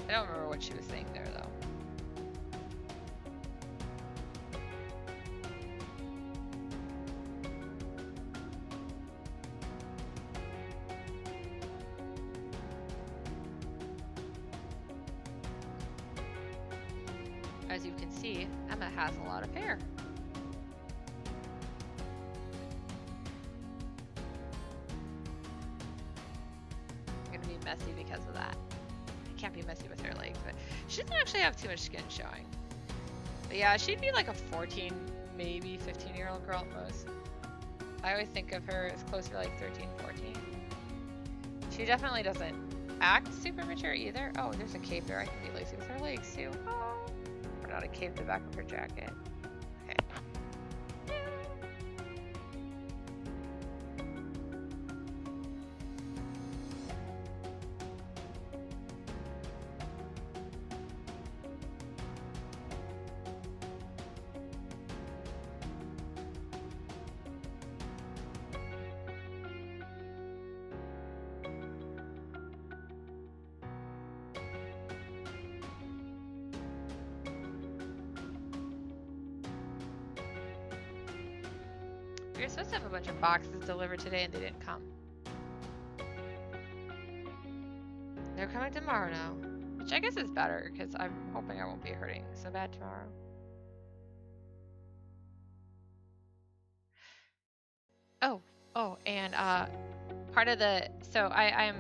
I don't remember what she was saying there though. As you can see, Emma has a lot of hair. I'm gonna be messy because of that. I can't be messy with her legs, but she doesn't actually have too much skin showing. But yeah, she'd be like a 14, maybe 15-year-old girl at most. I always think of her as closer to like 13, 14. She definitely doesn't act super mature either. Oh, there's a cape there. I can be lazy with her legs too. Oh. know how to cape the back of her jacket. Okay. We were supposed to have a bunch of boxes delivered today and they didn't come. They're coming tomorrow now. Which I guess is better, because I'm hoping I won't be hurting so bad tomorrow. Oh, and part of the, so I'm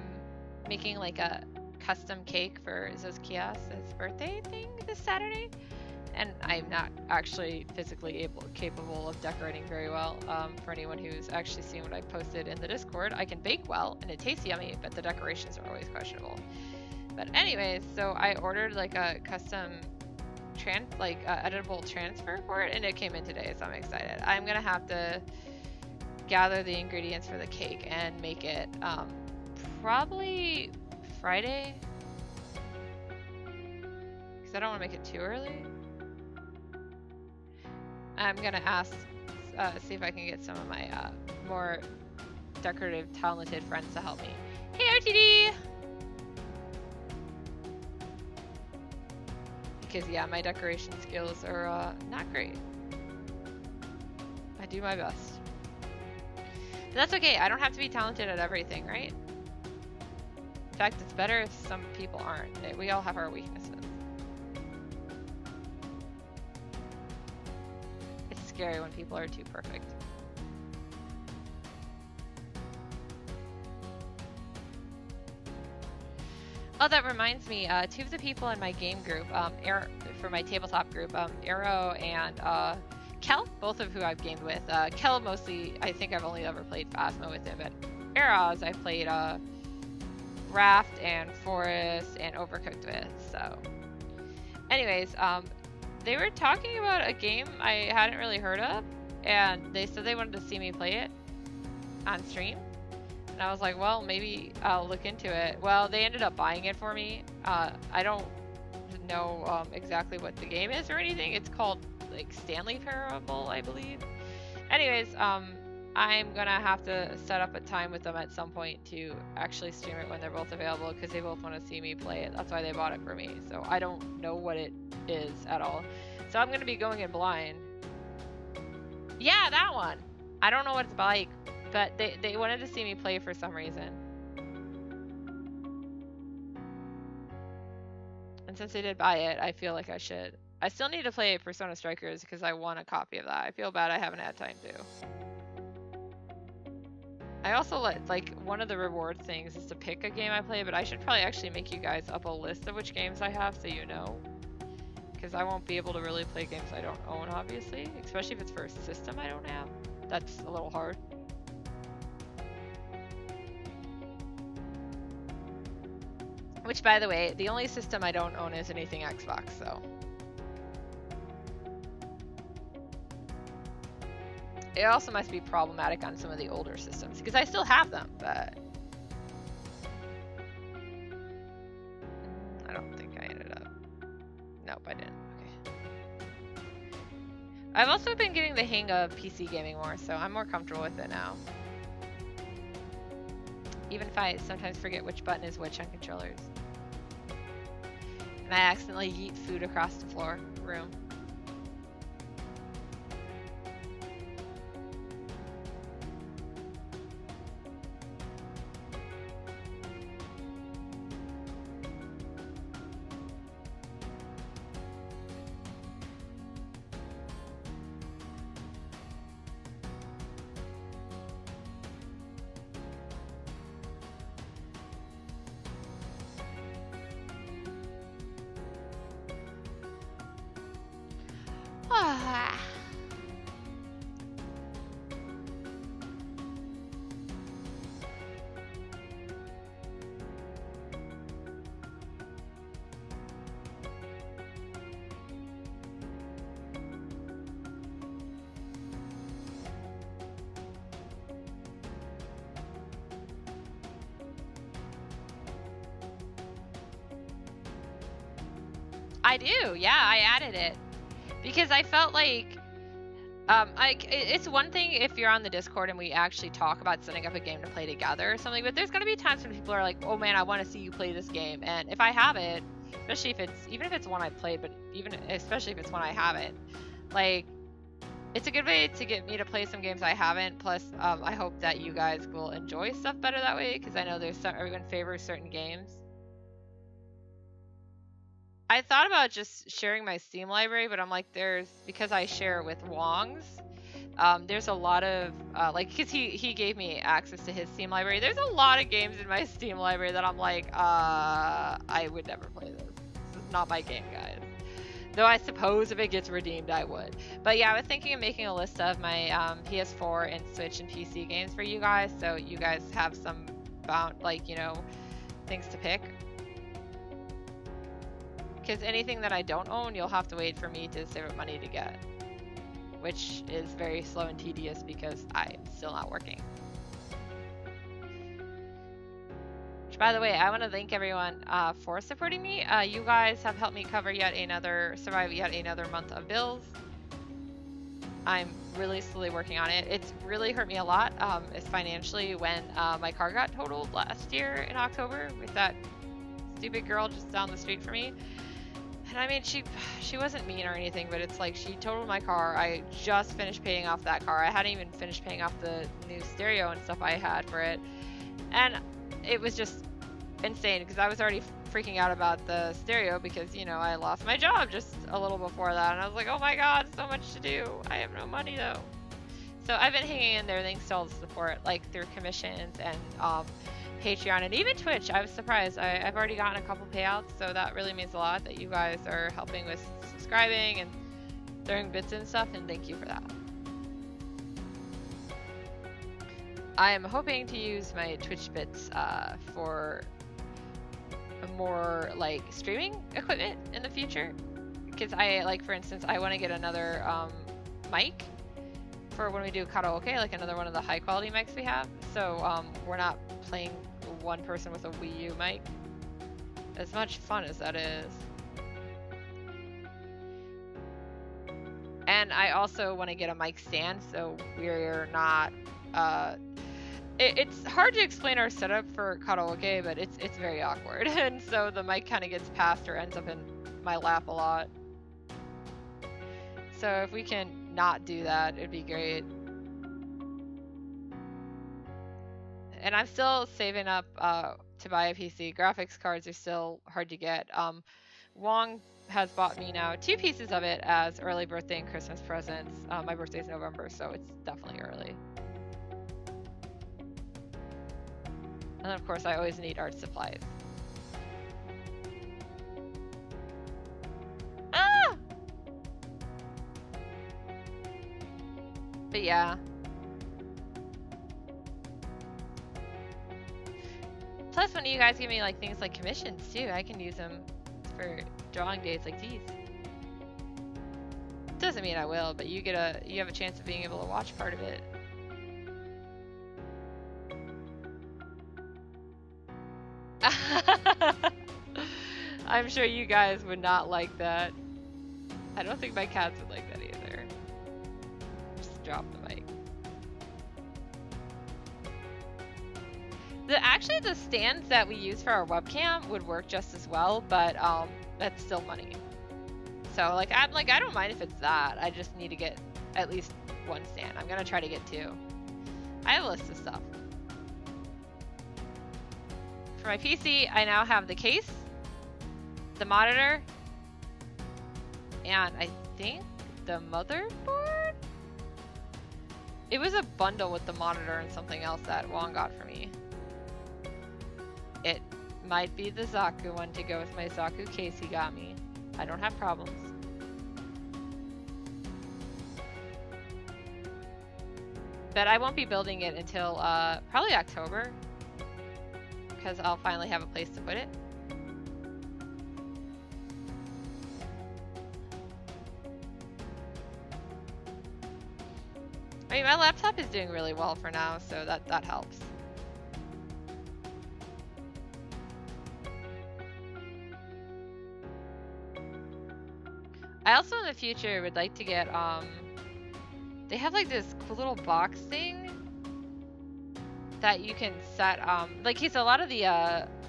making like a custom cake for Zos Kias' birthday thing this Saturday. And I'm not actually physically capable of decorating very well. For anyone who's actually seen what I posted in the Discord, I can bake well and it tastes yummy, but the decorations are always questionable. But anyways, so I ordered like a custom editable transfer for it, and it came in today, so I'm excited. I'm gonna have to gather the ingredients for the cake and make it probably Friday, because I don't want to make it too early. I'm gonna ask, see if I can get some of my more decorative, talented friends to help me. Hey, RTD! Because yeah, my decoration skills are not great. I do my best. But that's okay, I don't have to be talented at everything, right? In fact, it's better if some people aren't. We all have our weaknesses. Scary when people are too perfect. Oh, that reminds me, two of the people in my game group, for my tabletop group, Arrow and Kel, both of who I've gamed with. Kel mostly, I think I've only ever played Phasma with him, but Arrows I've played Raft and Forest and Overcooked with, so. Anyways, they were talking about a game I hadn't really heard of, and they said they wanted to see me play it on stream. And I was like, well, maybe I'll look into it. Well, they ended up buying it for me. I don't know exactly what the game is or anything. It's called like Stanley Parable, I believe. Anyways, I'm gonna have to set up a time with them at some point to actually stream it when they're both available, because they both want to see me play it. That's why they bought it for me. So I don't know what it is at all. So I'm gonna be going in blind. Yeah, that one. I don't know what it's like, but they wanted to see me play for some reason. And since they did buy it, I feel like I should. I still need to play Persona Strikers because I want a copy of that. I feel bad I haven't had time to. I also like one of the reward things is to pick a game I play, but I should probably actually make you guys up a list of which games I have so you know. Because I won't be able to really play games I don't own, obviously. Especially if it's for a system I don't have. That's a little hard. Which, by the way, the only system I don't own is anything Xbox, so. It also must be problematic on some of the older systems, because I still have them, but... I don't think I ended up... Nope, I didn't. Okay. I've also been getting the hang of PC gaming more, so I'm more comfortable with it now. Even if I sometimes forget which button is which on controllers. And I accidentally yeet food across the room. I do. Yeah, I added it because I felt like it's one thing if you're on the Discord and we actually talk about setting up a game to play together or something, but there's gonna be times when people are like, "Oh man, I want to see you play this game," and if I have it, especially if it's even if it's one I played, but even especially if it's one I haven't, like it's a good way to get me to play some games I haven't. Plus, I hope that you guys will enjoy stuff better that way because I know there's some everyone favors certain games. I thought about just sharing my Steam library, but I'm like, because I share with Wong's, there's a lot of because he gave me access to his Steam library. There's a lot of games in my Steam library that I'm like, I would never play this. This is not my game, guys. Though I suppose if it gets redeemed, I would. But yeah, I was thinking of making a list of my PS4 and Switch and PC games for you guys, so you guys have some things to pick. Because anything that I don't own, you'll have to wait for me to save up money to get. Which is very slow and tedious because I'm still not working. Which, by the way, I want to thank everyone for supporting me. You guys have helped me survive yet another month of bills. I'm really slowly working on it. It's really hurt me a lot, is financially when my car got totaled last year in October with that stupid girl just down the street from me. And I mean, she wasn't mean or anything, but it's like she totaled my car. I just finished paying off that car. I hadn't even finished paying off the new stereo and stuff I had for it. And it was just insane because I was already freaking out about the stereo because, I lost my job just a little before that. And I was like, oh my God, so much to do. I have no money though. So I've been hanging in there thanks to all the support, like through commissions and Patreon and even Twitch. I was surprised. I've already gotten a couple payouts, so that really means a lot that you guys are helping with subscribing and throwing bits and stuff, and thank you for that. I am hoping to use my Twitch bits for more streaming equipment in the future, because for instance, I want to get another mic for when we do karaoke, another one of the high quality mics we have, so we're not playing one person with a Wii U mic. As much fun as that is. And I also want to get a mic stand, so we're not it's hard to explain our setup for karaoke, but it's very awkward, and so the mic kind of gets passed or ends up in my lap a lot. So if we can not do that, it'd be great. And I'm still saving up to buy a PC. Graphics cards are still hard to get. Wong has bought me now 2 pieces of it as early birthday and Christmas presents. My birthday's November, so it's definitely early. And then of course I always need art supplies. Ah! But yeah. Plus, when you guys give me things like commissions too, I can use them for drawing days like these. Doesn't mean I will, but you have a chance of being able to watch part of it. I'm sure you guys would not like that. I don't think my cats would like that either. Just drop the mic. Actually, the stands that we use for our webcam would work just as well, but that's still money. So I don't mind if it's that. I just need to get at least 1 stand. I'm gonna try to get 2. I have a list of stuff. For my PC, I now have the case, the monitor, and I think the motherboard? It was a bundle with the monitor and something else that Wong got for me. It might be the Zaku one to go with my Zaku case he got me. I don't have problems. But I won't be building it until probably October, because I'll finally have a place to put it. I mean, my laptop is doing really well for now, so that helps. I also in the future would like to get they have like this cool little box thing that you can set like a lot of the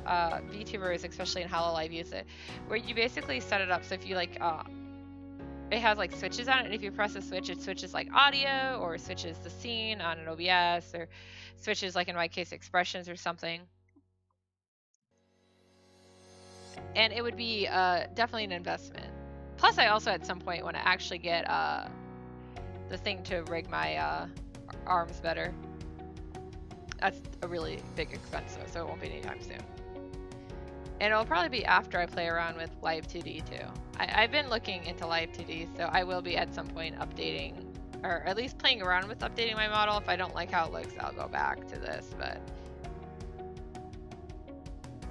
VTubers, especially in Hololive, use it, where you basically set it up so if you like it has like switches on it, and if you press a switch, it switches like audio or switches the scene on an OBS or switches like in my case expressions or something. And it would be definitely an investment. Plus, I also at some point want to actually get the thing to rig my arms better. That's a really big expense though, so it won't be anytime soon. And it'll probably be after I play around with Live 2D too. I've been looking into Live 2D, so I will be at some point updating, or at least playing around with updating my model. If I don't like how it looks, I'll go back to this, but...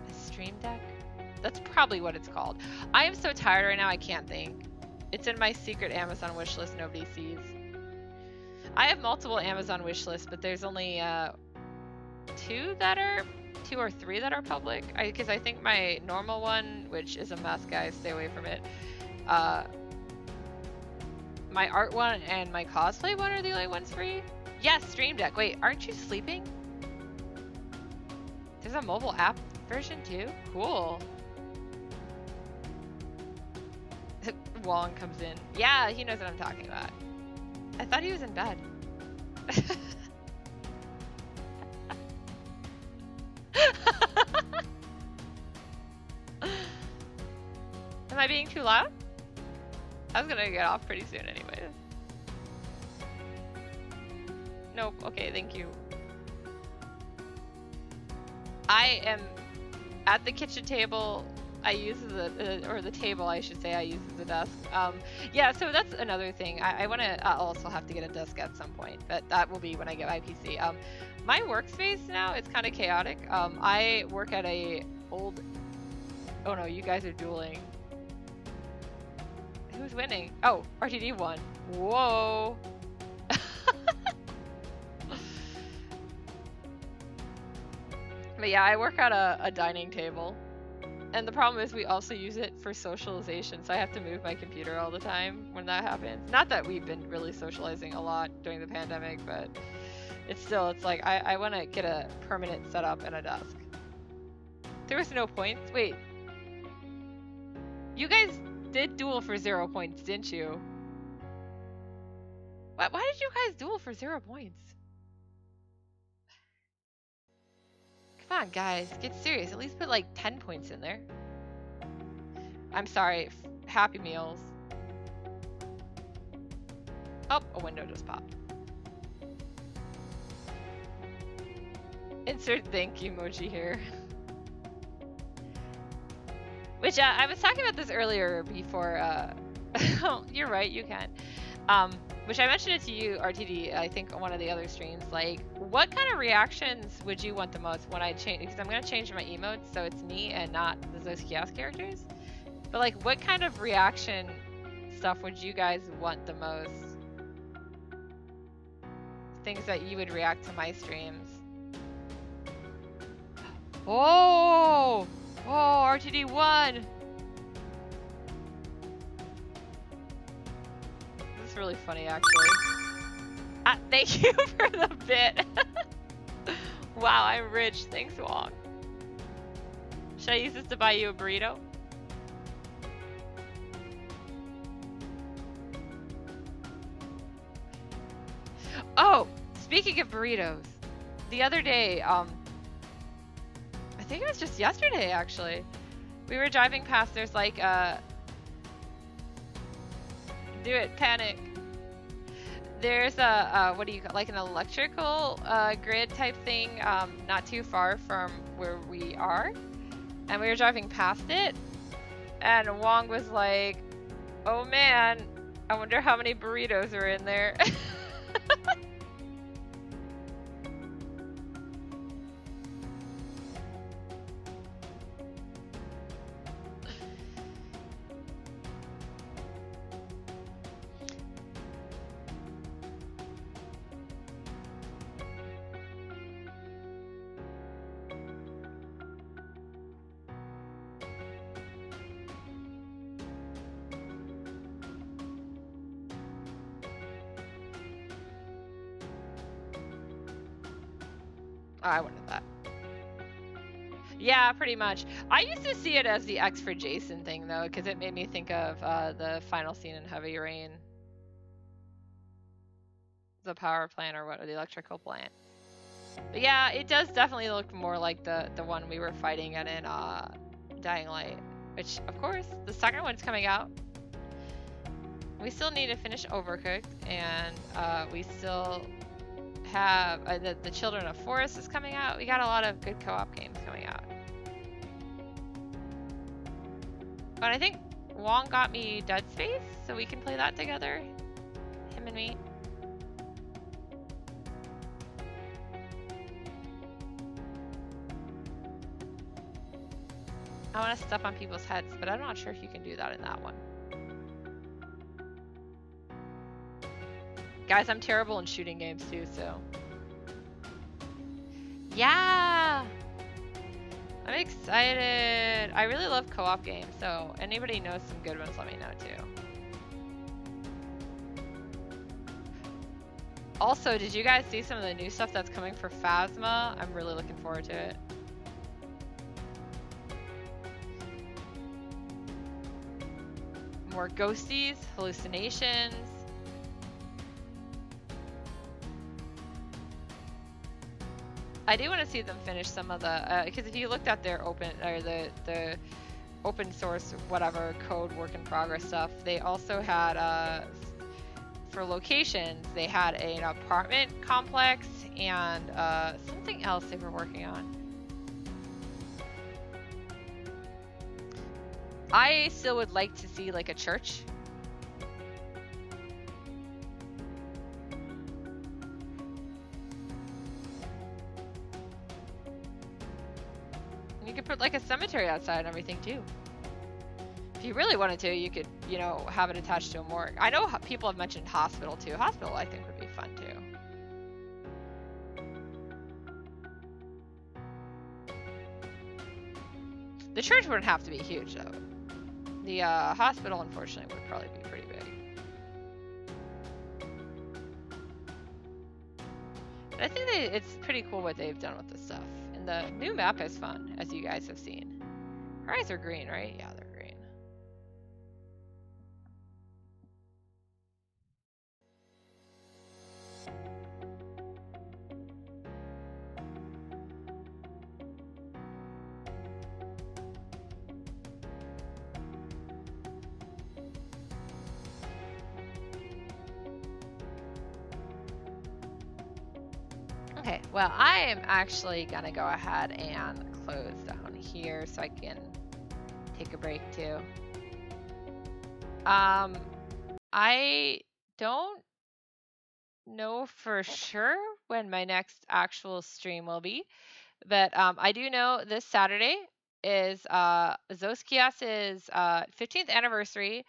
A Stream Deck? That's probably what it's called. I am so tired right now, I can't think. It's in my secret Amazon wish list nobody sees. I have multiple Amazon wish lists, but there's only two or three that are public. Because I think my normal one, which is a mess, guys, stay away from it. My art one and my cosplay one are the only ones free. Yes, Stream Deck. Wait, aren't you sleeping? There's a mobile app version too? Cool. Wong comes in. Yeah, he knows what I'm talking about. I thought he was in bed. Am I being too loud? I was gonna get off pretty soon anyway. Nope, okay, thank you. I am at the kitchen table. I use the table, I should say, I use as a desk. Yeah, so that's another thing. I want to also have to get a desk at some point, but that will be when I get my PC. My workspace now, it's kind of chaotic. I work at a old... Oh no, you guys are dueling. Who's winning? Oh, RTD won. Whoa. But yeah, I work at a dining table. And the problem is we also use it for socialization, so I have to move my computer all the time when that happens. Not that we've been really socializing a lot during the pandemic, but it's like I want to get a permanent setup and a desk. There was no points. Wait. You guys did duel for 0 points, didn't you? Why did you guys duel for 0 points? Come on, guys, get serious. At least put like 10 points in there. I'm sorry. Happy Meals. Oh, a window just popped. Insert thank you emoji here. Which I was talking about this earlier before. Oh, you're right, you can. Which I mentioned it to you, RTD, I think on one of the other streams. Like, what kind of reactions would you want the most when I change? Because I'm going to change my emotes so it's me and not the Zos Kias characters. But like, what kind of reaction stuff would you guys want the most? Things that you would react to my streams. Oh! Oh, RTD won! This is really funny, actually. Thank you for the bit. Wow, I'm rich. Thanks, Wong. Should I use this to buy you a burrito? Oh, speaking of burritos, the other day, I think it was just yesterday, actually. We were driving past, there's like do it, panic. There's a, what do you call, like an electrical grid type thing, not too far from where we are. And we were driving past it, and Wong was like, oh man, I wonder how many burritos are in there. Oh, I wouldn't have that. Yeah, pretty much. I used to see it as the X for Jason thing, though, because it made me think of the final scene in Heavy Rain. The power plant or what, or the electrical plant. But yeah, it does definitely look more like the one we were fighting at in Dying Light. Which, of course, the second one's coming out. We still need to finish Overcooked, and we still have the Children of Forest is coming out. We got a lot of good co-op games coming out. But I think Wong got me Dead Space, so we can play that together. Him and me. I want to step on people's heads, but I'm not sure if you can do that in that one. Guys, I'm terrible in shooting games too, so. Yeah! I'm excited. I really love co-op games, so anybody knows some good ones, let me know too. Also, did you guys see some of the new stuff that's coming for Phasma? I'm really looking forward to it. More ghosties, hallucinations. I do want to see them finish some of the, because if you looked at their open, or the open source, whatever, code work in progress stuff, they also had, for locations, they had an apartment complex and something else they were working on. I still would like to see like a church. You could put like a cemetery outside and everything too. If you really wanted to, you could, you know, have it attached to a morgue. I know people have mentioned hospital too. Hospital, I think, would be fun too. The church wouldn't have to be huge though. The hospital, unfortunately, would probably be pretty big. But I think it's pretty cool what they've done with this stuff. And the new map is fun, as you guys have seen. Her eyes are green, right? Yeah, they're green. Okay, well, I am actually gonna go ahead and close down here so I can take a break too. I don't know for sure when my next actual stream will be, but I do know this Saturday is Zos Kias's 15th anniversary.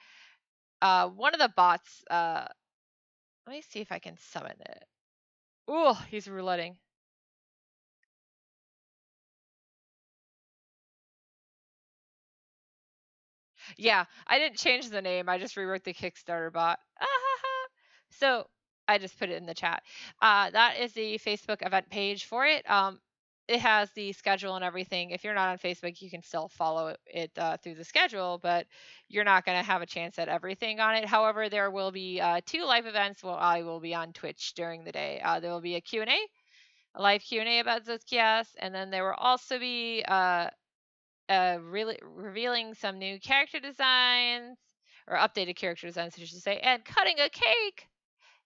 One of the bots, let me see if I can summon it. Ooh, he's rouletting. Yeah, I didn't change the name. I just rewrote the Kickstarter bot. So I just put it in the chat. That is the Facebook event page for it. It has the schedule and everything. If you're not on Facebook, you can still follow it through the schedule, but you're not going to have a chance at everything on it. However, there will be 2 live events while I will be on Twitch during the day. There will be a Q&A, a live Q&A about Zos Kias, and then there will also be really revealing some new character designs, or updated character designs, I should say, and cutting a cake.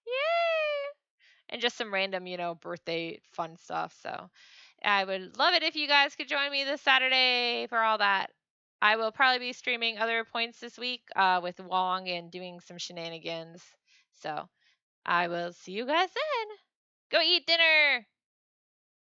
Yay! And just some random, you know, birthday fun stuff. So I would love it if you guys could join me this Saturday for all that. I will probably be streaming other points this week with Wong and doing some shenanigans. So I will see you guys then. Go eat dinner!